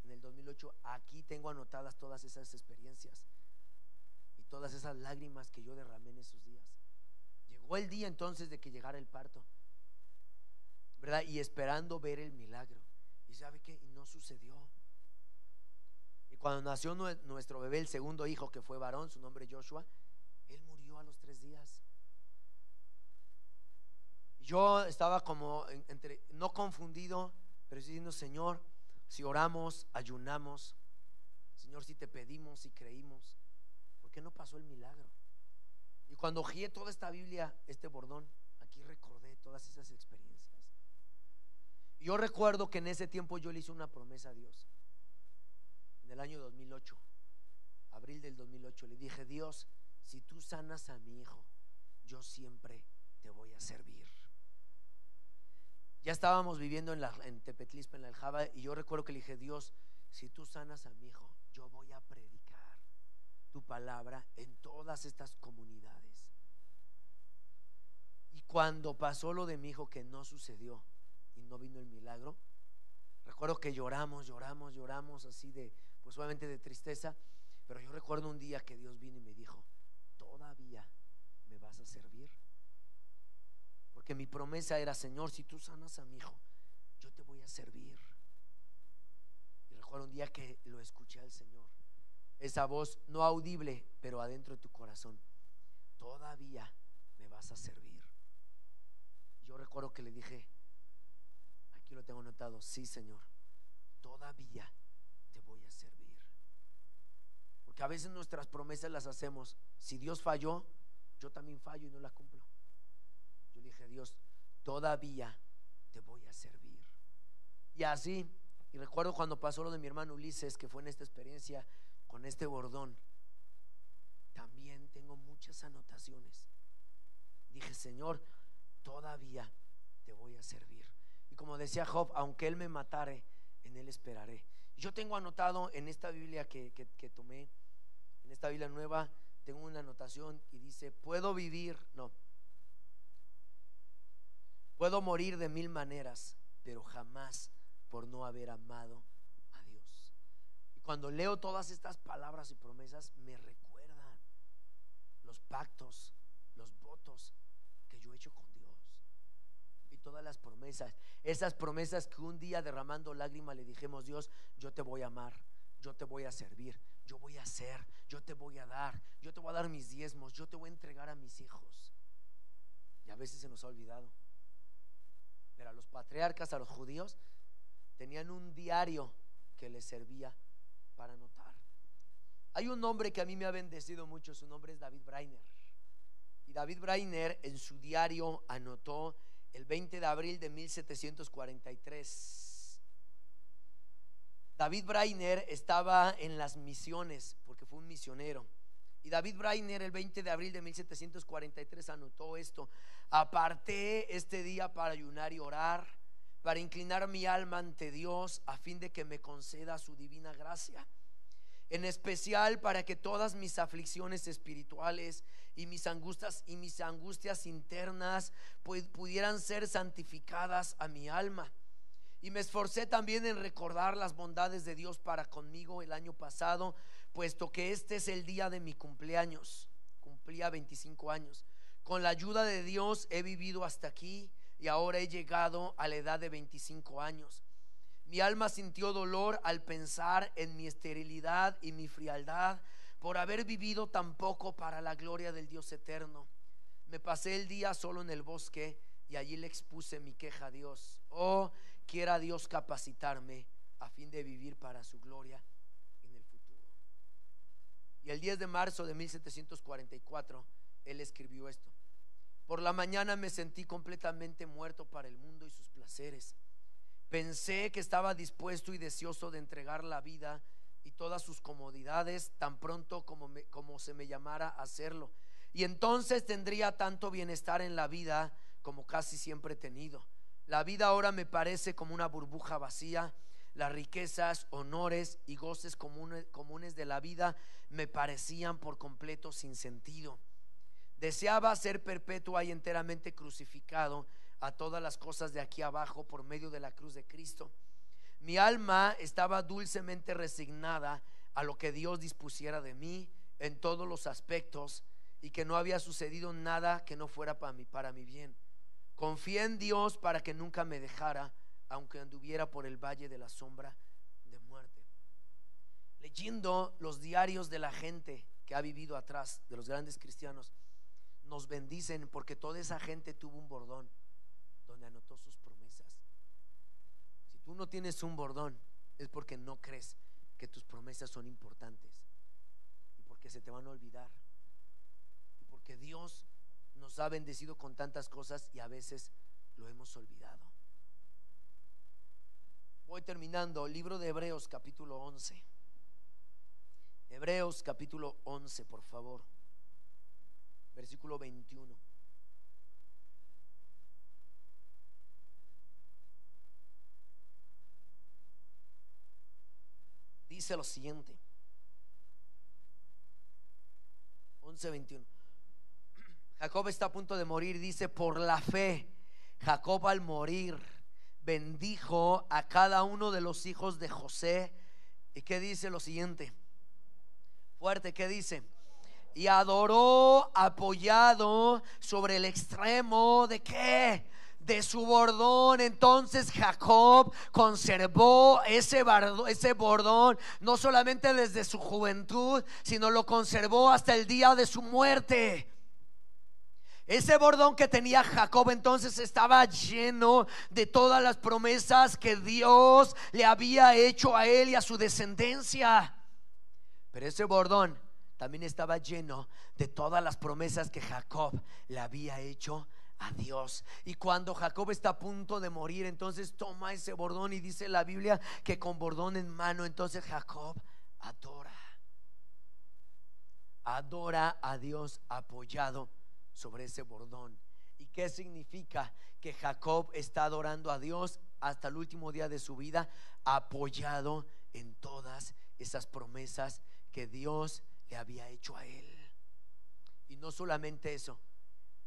Speaker 1: en el 2008, aquí tengo anotadas todas esas experiencias y todas esas lágrimas que yo derramé en esos días. Llegó el día entonces de que llegara el parto, ¿verdad? Y esperando ver el milagro. ¿Y sabe qué? Y no sucedió. Y cuando nació nuestro bebé, el segundo hijo, que fue varón, su nombre Joshua, él murió a los 3 días. Yo estaba como no confundido, pero diciendo: Señor, si oramos, ayunamos, Señor, si te pedimos, si creímos, ¿por qué no pasó el milagro? Y cuando ojeé toda esta Biblia, este bordón, aquí recordé todas esas experiencias. Y yo recuerdo que en ese tiempo yo le hice una promesa a Dios. En el año 2008, abril del 2008, le dije: Dios, si tú sanas a mi hijo, yo siempre te voy a servir. Ya estábamos viviendo en Tepetlispa, en la Aljaba, y yo recuerdo que le dije: Dios, si tú sanas a mi hijo, yo voy a predicar tu palabra en todas estas comunidades. Y cuando pasó lo de mi hijo, que no sucedió y no vino el milagro, recuerdo que lloramos así pues obviamente de tristeza. Pero yo recuerdo un día que Dios vino y me dijo: ¿todavía me vas a servir? Porque mi promesa era: Señor, si tú sanas a mi hijo, yo te voy a servir. Y recuerdo un día que lo escuché al Señor, esa voz no audible, pero adentro de tu corazón: ¿todavía me vas a servir? Yo recuerdo que le dije, aquí lo tengo anotado: sí, Señor, todavía te voy a servir. Porque a veces nuestras promesas las hacemos: si Dios falló, yo también fallo y no la cumplo. Yo dije: Dios, todavía te voy a servir. Y así, y recuerdo cuando pasó lo de mi hermano Ulises, que fue en esta experiencia con este bordón, también tengo muchas anotaciones. Dije: Señor, todavía te voy a servir. Y como decía Job, aunque él me matare, en él esperaré. Yo tengo anotado en esta Biblia que tomé, en esta Biblia nueva, tengo una anotación y dice: puedo morir de 1000 maneras, pero jamás por no haber amado a Dios. Y cuando leo todas estas palabras y promesas, me recuerdan los pactos, los votos que yo he hecho con Dios. Y todas las promesas, esas promesas que un día derramando lágrimas le dijimos: Dios, yo te voy a amar, yo te voy a servir, yo voy a hacer, yo te voy a dar, yo te voy a dar mis diezmos, yo te voy a entregar a mis hijos. Y a veces se nos ha olvidado. Pero a los patriarcas, a los judíos, tenían un diario que les servía para anotar. Hay un hombre que a mí me ha bendecido mucho, su nombre es David Brainer. Y David Brainer en su diario anotó el 20 de abril de 1743. David Brainer estaba en las misiones porque fue un misionero. Y David Brainer el 20 de abril de 1743 anotó esto: aparté este día para ayunar y orar, para inclinar mi alma ante Dios, a fin de que me conceda su divina gracia, en especial para que todas mis aflicciones espirituales y mis angustias internas pudieran ser santificadas a mi alma. Y me esforcé también en recordar las bondades de Dios para conmigo el año pasado, puesto que este es el día de mi cumpleaños. Cumplía 25 años. Con la ayuda de Dios he vivido hasta aquí y ahora he llegado a la edad de 25 años. Mi alma sintió dolor al pensar en mi esterilidad y mi frialdad por haber vivido tan poco para la gloria del Dios eterno. Me pasé el día solo en el bosque y allí le expuse mi queja a Dios. Oh, quiera Dios capacitarme a fin de vivir para su gloria en el futuro. Y el 10 de marzo de 1744 él escribió esto: por la mañana me sentí completamente muerto para el mundo y sus placeres. Pensé que estaba dispuesto y deseoso de entregar la vida y todas sus comodidades tan pronto como se me llamara a hacerlo. y entonces tendría tanto bienestar en la vida como casi siempre he tenido. La vida ahora me parece como una burbuja vacía. Las riquezas, honores y goces comunes de la vida me parecían por completo sin sentido. Deseaba ser perpetua y enteramente crucificado a todas las cosas de aquí abajo por medio de la cruz de Cristo. Mi alma estaba dulcemente resignada a lo que Dios dispusiera de mí en todos los aspectos, y que no había sucedido nada que no fuera para mi bien. Confié en Dios para que nunca me dejara, aunque anduviera por el valle de la sombra de muerte. Leyendo los diarios de la gente que ha vivido atrás, de los grandes cristianos, nos bendicen porque toda esa gente tuvo un bordón donde anotó sus promesas. Si tú no tienes un bordón, es porque no crees que tus promesas son importantes, y porque se te van a olvidar, y porque Dios nos ha bendecido con tantas cosas y a veces lo hemos olvidado. Voy terminando. Libro de Hebreos capítulo 11. Hebreos capítulo 11, por favor, versículo 21. Dice lo siguiente: 11:21. Jacob está a punto de morir. Dice: por la fe Jacob al morir bendijo a cada uno de los hijos de José. ¿Y qué dice lo siguiente? Fuerte, ¿qué dice? Y adoró apoyado sobre el extremo de ¿qué? De su bordón. Entonces Jacob conservó ese bordón no solamente desde su juventud, sino lo conservó hasta el día de su muerte. Ese bordón que tenía Jacob entonces estaba lleno de todas las promesas que Dios le había hecho a él y a su descendencia. Pero ese bordón también estaba lleno de todas las promesas que Jacob le había hecho a Dios. Y cuando Jacob está a punto de morir, entonces toma ese bordón, y dice la Biblia que con bordón en mano, entonces Jacob adora a Dios apoyado sobre ese bordón. ¿Y qué significa? Que Jacob está adorando a Dios hasta el último día de su vida, apoyado en todas esas promesas que Dios le había hecho a él. Y no solamente eso,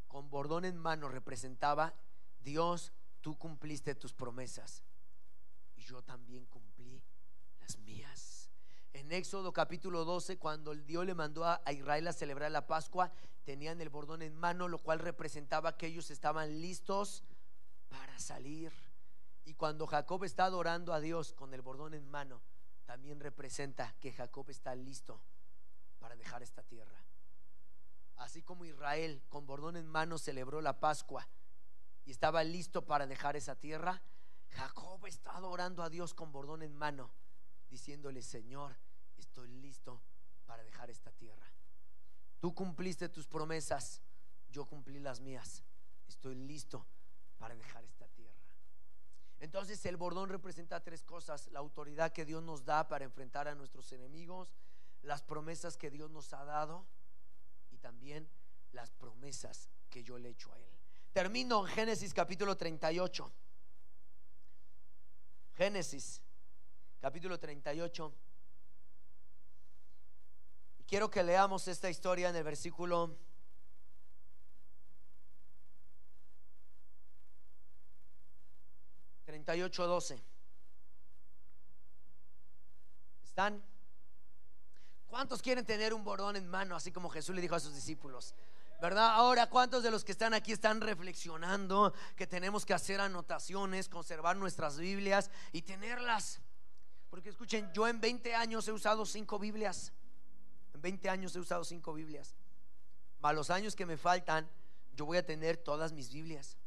Speaker 1: con bordón en mano representaba: Dios, tú cumpliste tus promesas y yo también cumplí las mías. En Éxodo capítulo 12, cuando Dios le mandó a Israel a celebrar la Pascua, tenían el bordón en mano, lo cual representaba que ellos estaban listos para salir. Y cuando Jacob está adorando a Dios con el bordón en mano, también representa que Jacob está listo para dejar esta tierra. Así como Israel con bordón en mano celebró la Pascua y estaba listo para dejar esa tierra, Jacob está adorando a Dios con bordón en mano, diciéndole: Señor, estoy listo para dejar esta tierra. Tú cumpliste tus promesas, yo cumplí las mías, estoy listo para dejar esta tierra. Entonces el bordón representa tres cosas: la autoridad que Dios nos da para enfrentar a nuestros enemigos, las promesas que Dios nos ha dado, y también las promesas que yo le he hecho a él. Termino en Génesis capítulo 38. Génesis capítulo 38. Y quiero que leamos esta historia en el versículo 38:12. ¿Están? ¿Cuántos quieren tener un bordón en mano, así como Jesús le dijo a sus discípulos? ¿Verdad? Ahora, ¿cuántos de los que están aquí están reflexionando que tenemos que hacer anotaciones, conservar nuestras Biblias y tenerlas? Porque escuchen, yo en 20 años he usado 5 Biblias. En 20 años he usado 5 Biblias. Más los años que me faltan, yo voy a tener todas mis Biblias.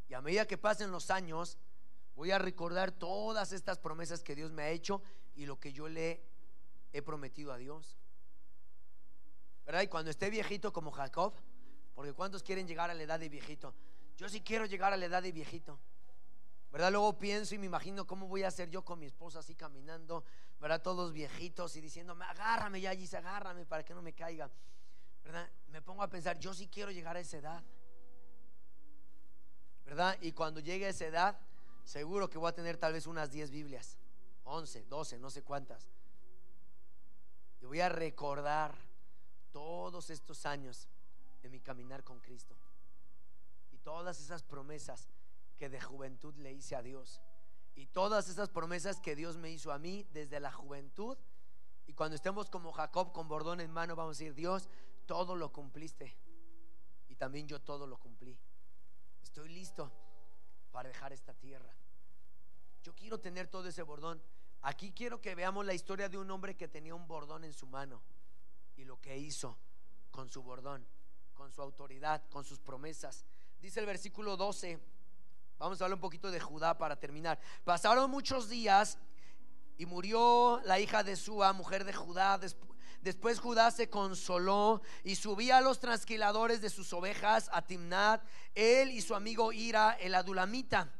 Speaker 1: Y a medida que pasen los años, voy a recordar todas estas promesas que Dios me ha hecho y lo que yo le he prometido a Dios, ¿verdad? Y cuando esté viejito como Jacob, porque ¿cuántos quieren llegar a la edad de viejito? Yo sí quiero llegar a la edad de viejito, ¿verdad? Luego pienso y me imagino cómo voy a hacer yo con mi esposa así caminando, ¿verdad? Todos viejitos y diciéndome: agárrame ya, Gis, agárrame para que no me caiga. ¿verdad? Me pongo a pensar, yo sí quiero llegar a esa edad, ¿verdad? Y cuando llegue a esa edad, seguro que voy a tener tal vez unas 10 Biblias, 11, 12, no sé cuántas. Y voy a recordar todos estos años de mi caminar con Cristo y todas esas promesas que de juventud le hice a Dios, y todas esas promesas que Dios me hizo a mí desde la juventud. Y cuando estemos como Jacob con bordón en mano, vamos a decir: Dios, todo lo cumpliste, y también yo todo lo cumplí. Estoy listo para dejar esta tierra. Yo quiero tener todo ese bordón. Aquí quiero que veamos la historia de un hombre que tenía un bordón en su mano y lo que hizo con su bordón, con su autoridad, con sus promesas. Dice el versículo 12. Vamos a hablar un poquito de Judá para terminar. Pasaron muchos días y murió la hija de Súa, mujer de Judá. Después Judá se consoló y subía a los trasquiladores de sus ovejas a Timnat, él y su amigo Hira el adulamita.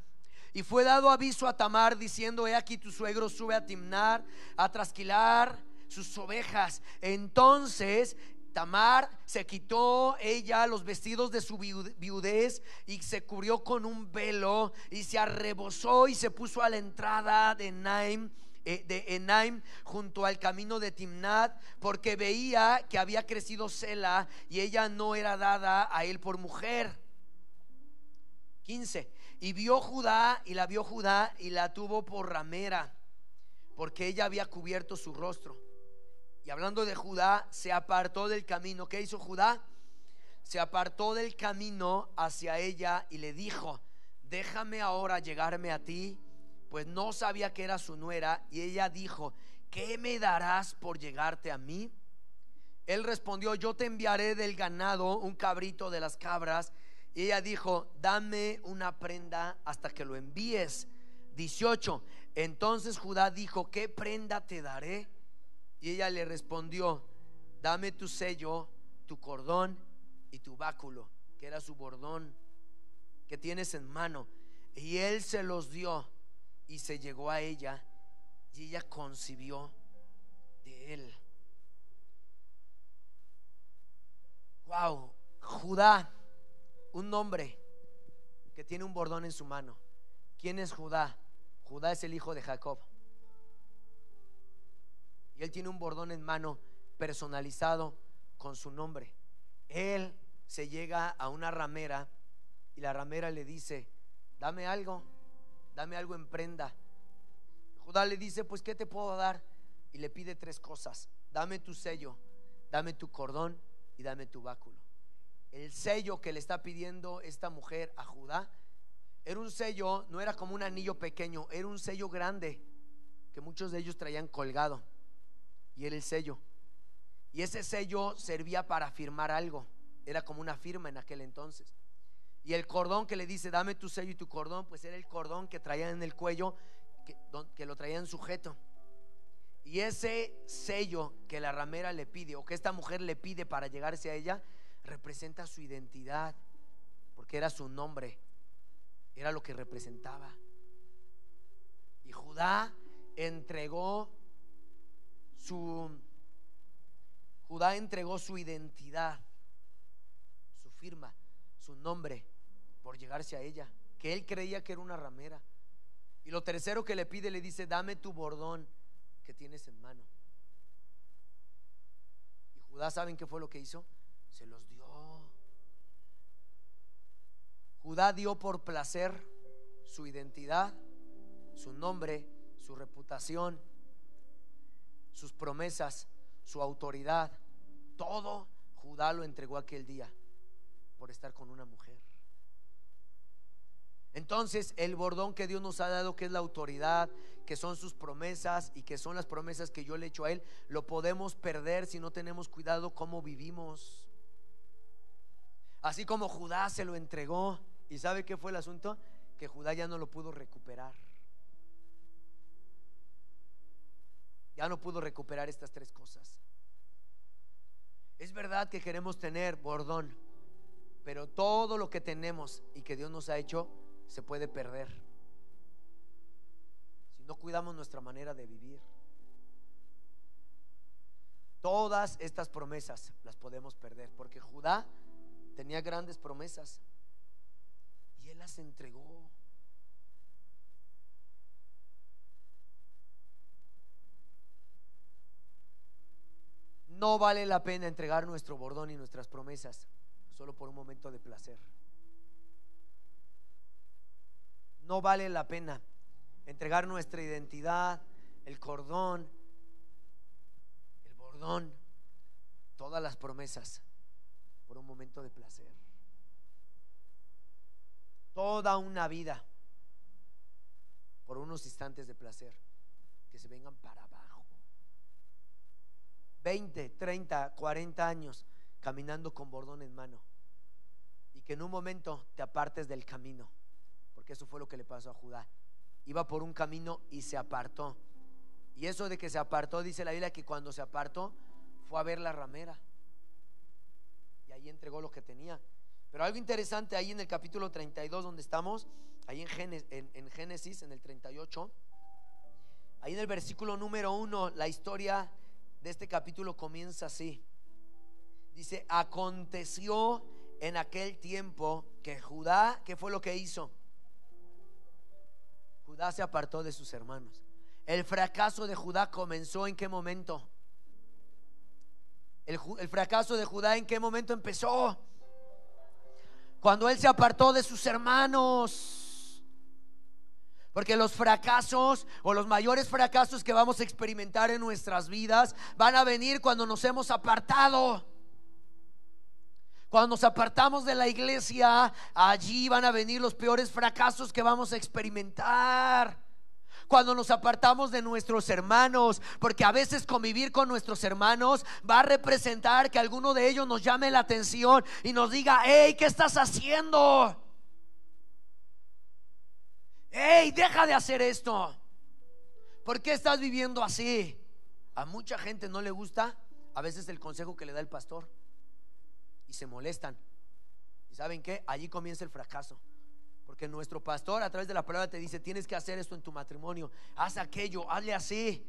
Speaker 1: Y fue dado aviso a Tamar diciendo: he aquí tu suegro sube a Timnat a trasquilar sus ovejas. Entonces Tamar se quitó ella los vestidos de su viudez y se cubrió con un velo y se arrebozó y se puso a la entrada de Enaim junto al camino de Timnat, porque veía que había crecido Sela y ella no era dada a él por mujer. 15. Y vio Judá y la tuvo por ramera, porque ella había cubierto su rostro. Y hablando de Judá, se apartó del camino. ¿Qué hizo Judá? Se apartó del camino hacia ella y le dijo: déjame ahora llegarme a ti, pues no sabía que era su nuera. Y ella dijo: ¿qué me darás por llegarte a mí? Él respondió: yo te enviaré del ganado un cabrito de las cabras. Y ella dijo: dame una prenda hasta que lo envíes. 18. Entonces Judá dijo: ¿qué prenda te daré? Y ella le respondió: dame tu sello, tu cordón y tu báculo, que era su bordón que tienes en mano. Y él se los dio y se llegó a ella, y ella concibió de él. Wow, Judá, un hombre que tiene un bordón en su mano. ¿Quién es Judá? Judá es el hijo de Jacob. Y él tiene un bordón en mano personalizado con su nombre. Él se llega a una ramera y la ramera le dice: dame algo en prenda. Judá le dice: pues ¿qué te puedo dar? Y le pide 3 cosas: dame tu sello, dame tu cordón y dame tu báculo. El sello que le está pidiendo esta mujer a Judá era un sello, no era como un anillo pequeño, era un sello grande que muchos de ellos traían colgado, y era el sello. Y ese sello servía para firmar algo, era como una firma en aquel entonces. Y el cordón que le dice: dame tu sello y tu cordón, pues era el cordón que traían en el cuello, que lo traían sujeto. Y ese sello que la ramera le pide, o que esta mujer le pide para llegarse a ella, representa su identidad, porque era su nombre, era lo que representaba. Y Judá entregó su identidad, su firma, su nombre, por llegarse a ella, que él creía que era una ramera. Y lo tercero que le pide, le dice: dame tu bordón que tienes en mano. Y Judá, ¿saben qué fue lo que hizo? Se los dio. Judá dio por placer su identidad, su nombre, su reputación, sus promesas, su autoridad. Todo Judá lo entregó aquel día por estar con una mujer. Entonces el bordón que Dios nos ha dado, que es la autoridad, que son sus promesas y que son las promesas que yo le he hecho a él, lo podemos perder si no tenemos cuidado cómo vivimos. Así como Judá se lo entregó, ¿y sabe qué fue el asunto? Que Judá ya no lo pudo recuperar. Ya no pudo recuperar estas 3 cosas. Es verdad que queremos tener bordón, pero todo lo que tenemos y que Dios nos ha hecho se puede perder si no cuidamos nuestra manera de vivir. Todas estas promesas las podemos perder, porque Judá tenía grandes promesas y él las entregó. No vale la pena entregar nuestro bordón y nuestras promesas solo por un momento de placer. No vale la pena entregar nuestra identidad, el cordón, el bordón, todas las promesas por un momento de placer. Toda una vida por unos instantes de placer que se vengan para abajo. 20, 30, 40 años caminando con bordón en mano y que en un momento te apartes del camino, porque eso fue lo que le pasó a Judá. Iba por un camino y se apartó, y eso de que se apartó, dice la Biblia que cuando se apartó fue a ver la ramera y ahí entregó lo que tenía. Pero algo interesante ahí en el capítulo 32 donde estamos, ahí en Génesis, en el 38, ahí en el versículo número 1, la historia de este capítulo comienza así. Dice: aconteció en aquel tiempo que Judá, ¿qué fue lo que hizo? Judá se apartó de sus hermanos. El fracaso de Judá comenzó ¿en qué momento? El fracaso de Judá ¿en qué momento empezó? Cuando él se apartó de sus hermanos. Porque los fracasos o los mayores fracasos que vamos a experimentar en nuestras vidas van a venir cuando nos hemos apartado. Cuando nos apartamos de la iglesia, allí van a venir los peores fracasos que vamos a experimentar. Cuando nos apartamos de nuestros hermanos, porque a veces convivir con nuestros hermanos va a representar que alguno de ellos nos llame la atención y nos diga: hey, ¿qué estás haciendo? Hey, deja de hacer esto. ¿Por qué estás viviendo así? A mucha gente no le gusta a veces el consejo que le da el pastor y se molestan. ¿Y saben qué? Allí comienza el fracaso. Porque nuestro pastor a través de la palabra te dice: tienes que hacer esto en tu matrimonio, haz aquello, hazle así.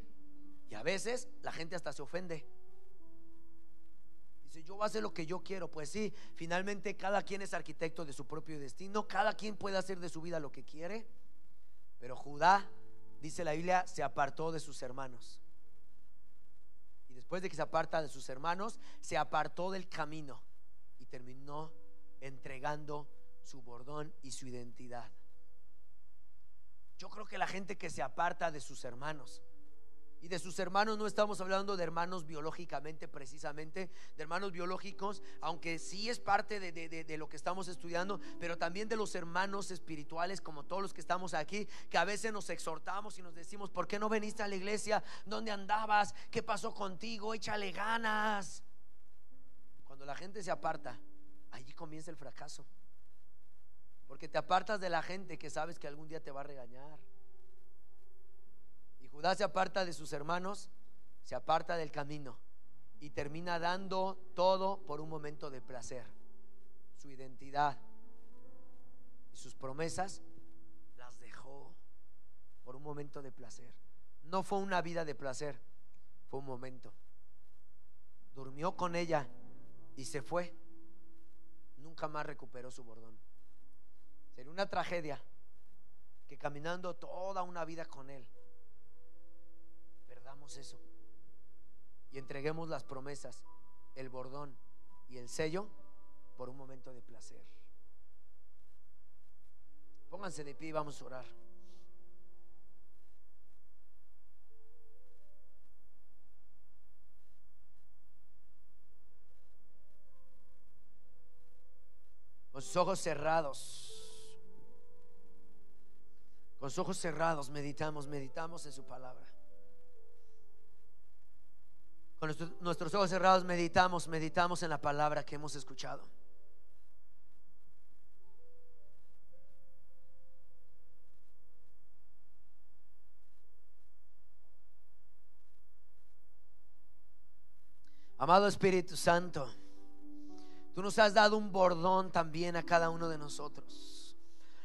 Speaker 1: Y a veces la gente hasta se ofende. Dice: yo voy a hacer lo que yo quiero. Pues sí, finalmente cada quien es arquitecto de su propio destino. Cada quien puede hacer de su vida lo que quiere. Pero Judá, dice la Biblia, se apartó de sus hermanos. Y después de que se aparta de sus hermanos, se apartó del camino y terminó entregando su bordón y su identidad. Yo creo que la gente que se aparta de sus hermanos, y de sus hermanos no estamos hablando de hermanos biológicamente, precisamente de hermanos biológicos, aunque sí es parte de lo que estamos estudiando, pero también de los hermanos espirituales, como todos los que estamos aquí, que a veces nos exhortamos y nos decimos: ¿por qué no viniste a la iglesia? ¿Dónde andabas? ¿Qué pasó contigo? Échale ganas. Cuando la gente se aparta, allí comienza el fracaso, porque te apartas de la gente que sabes que algún día te va a regañar. Judá se aparta de sus hermanos, se aparta del camino y termina dando todo por un momento de placer. Su identidad y sus promesas las dejó por un momento de placer. No fue una vida de placer, fue un momento. Durmió con ella y se fue. Nunca más recuperó su bordón. Sería una tragedia que caminando toda una vida con él eso y entreguemos las promesas, el bordón y el sello por un momento de placer. Pónganse de pie y vamos a orar. Con sus ojos cerrados, con sus ojos cerrados meditamos en su palabra. Con nuestros ojos cerrados meditamos en la palabra que hemos escuchado. Amado Espíritu Santo, tú nos has dado un bordón también a cada uno de nosotros.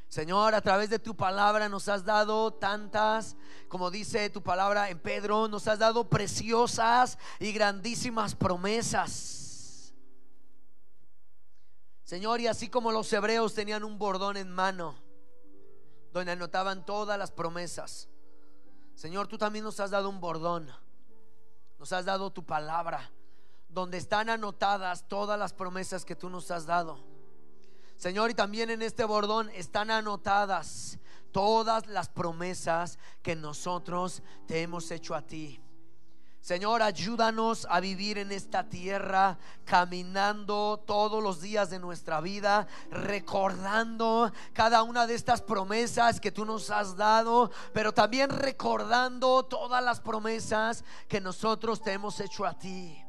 Speaker 1: Señor, a través de tu palabra nos has dado tantas, como dice tu palabra en Pedro, nos has dado preciosas y grandísimas promesas. Señor, y así como los hebreos tenían un bordón en mano donde anotaban todas las promesas, Señor, tú también nos has dado un bordón, nos has dado tu palabra, donde están anotadas todas las promesas que tú nos has dado. Señor, y también en este bordón están anotadas todas las promesas que nosotros te hemos hecho a ti. Señor, ayúdanos a vivir en esta tierra, caminando todos los días de nuestra vida, recordando cada una de estas promesas que tú nos has dado, pero también recordando todas las promesas que nosotros te hemos hecho a ti.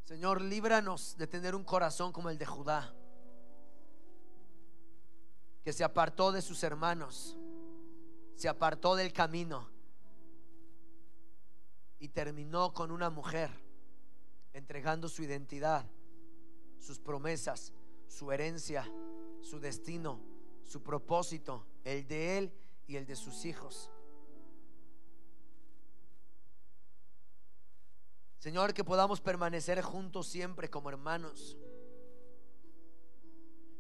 Speaker 1: Señor, líbranos de tener un corazón como el de Judá, que se apartó de sus hermanos, se apartó del camino y terminó con una mujer, entregando su identidad, sus promesas, su herencia, su destino, su propósito, el de él y el de sus hijos. Señor, que podamos permanecer juntos siempre como hermanos.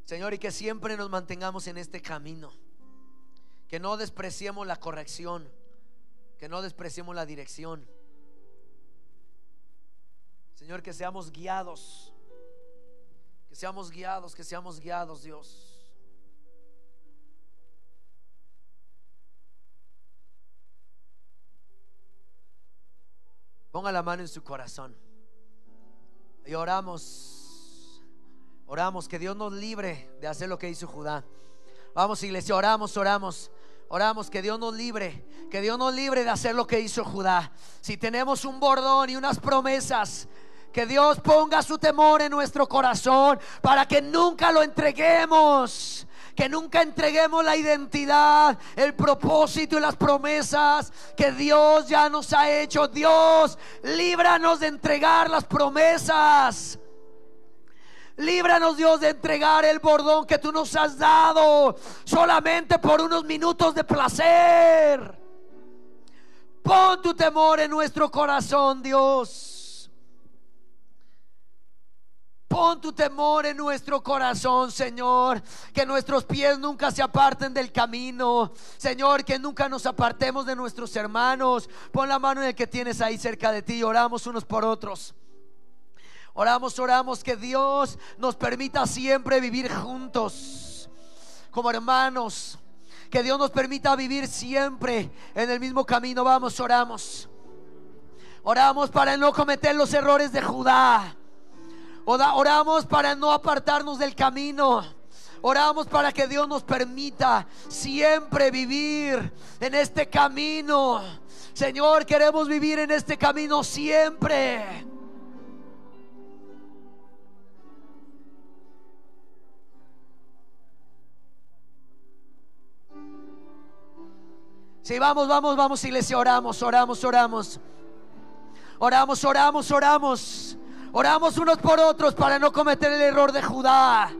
Speaker 1: Señor, y que siempre nos mantengamos en este camino, que no despreciemos la corrección, que no despreciemos la dirección. Señor, que seamos guiados, que seamos guiados, que seamos guiados, Dios. Ponga la mano en su corazón y oramos que Dios nos libre de hacer lo que hizo Judá. Vamos, iglesia, oramos que Dios nos libre de hacer lo que hizo Judá. Si tenemos un bordón y unas promesas, que Dios ponga su temor en nuestro corazón para que nunca lo entreguemos, que nunca entreguemos la identidad, el propósito y las promesas que Dios ya nos ha hecho. Dios, líbranos de entregar las promesas. Líbranos, Dios, de entregar el bordón que tú nos has dado solamente por unos minutos de placer. Pon tu temor en nuestro corazón, Dios. Pon tu temor en nuestro corazón, Señor. Que nuestros pies nunca se aparten del camino, Señor, que nunca nos apartemos de nuestros hermanos. Pon la mano en el que tienes ahí cerca de ti. Oramos unos por otros. Oramos que Dios nos permita siempre vivir juntos como hermanos, que Dios nos permita vivir siempre en el mismo camino. Vamos, oramos para no cometer los errores de Judá. Oramos para no apartarnos del camino. Oramos para que Dios nos permita siempre vivir en este camino. Señor, queremos vivir en este camino siempre. Sí, vamos, iglesia, oramos. Oramos unos por otros para no cometer el error de Judá.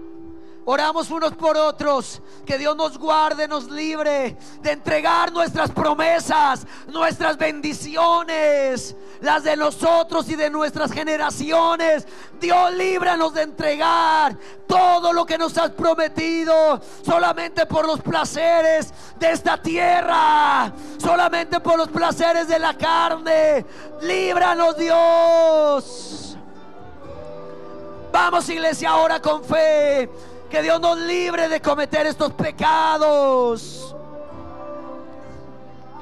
Speaker 1: Oramos unos por otros, que Dios nos guarde, nos libre de entregar nuestras promesas, nuestras bendiciones, las de nosotros y de nuestras generaciones. Dios, líbranos de entregar todo lo que nos has prometido solamente por los placeres de esta tierra, solamente por los placeres de la carne. Líbranos, Dios. Vamos, iglesia, ahora con fe. Que Dios nos libre de cometer estos pecados.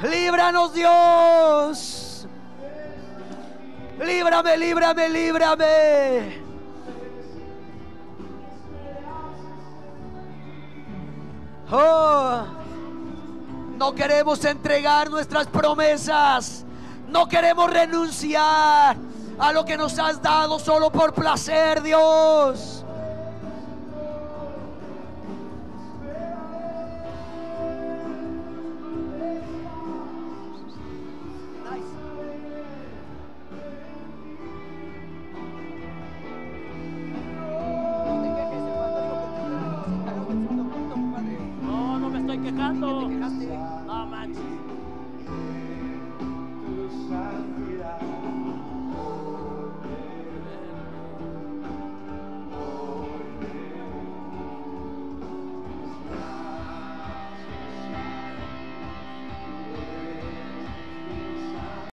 Speaker 1: Líbranos, Dios. Líbrame. Oh, no queremos entregar nuestras promesas. No queremos renunciar a lo que nos has dado solo por placer, Dios.
Speaker 2: quejando.
Speaker 1: que te quejaste.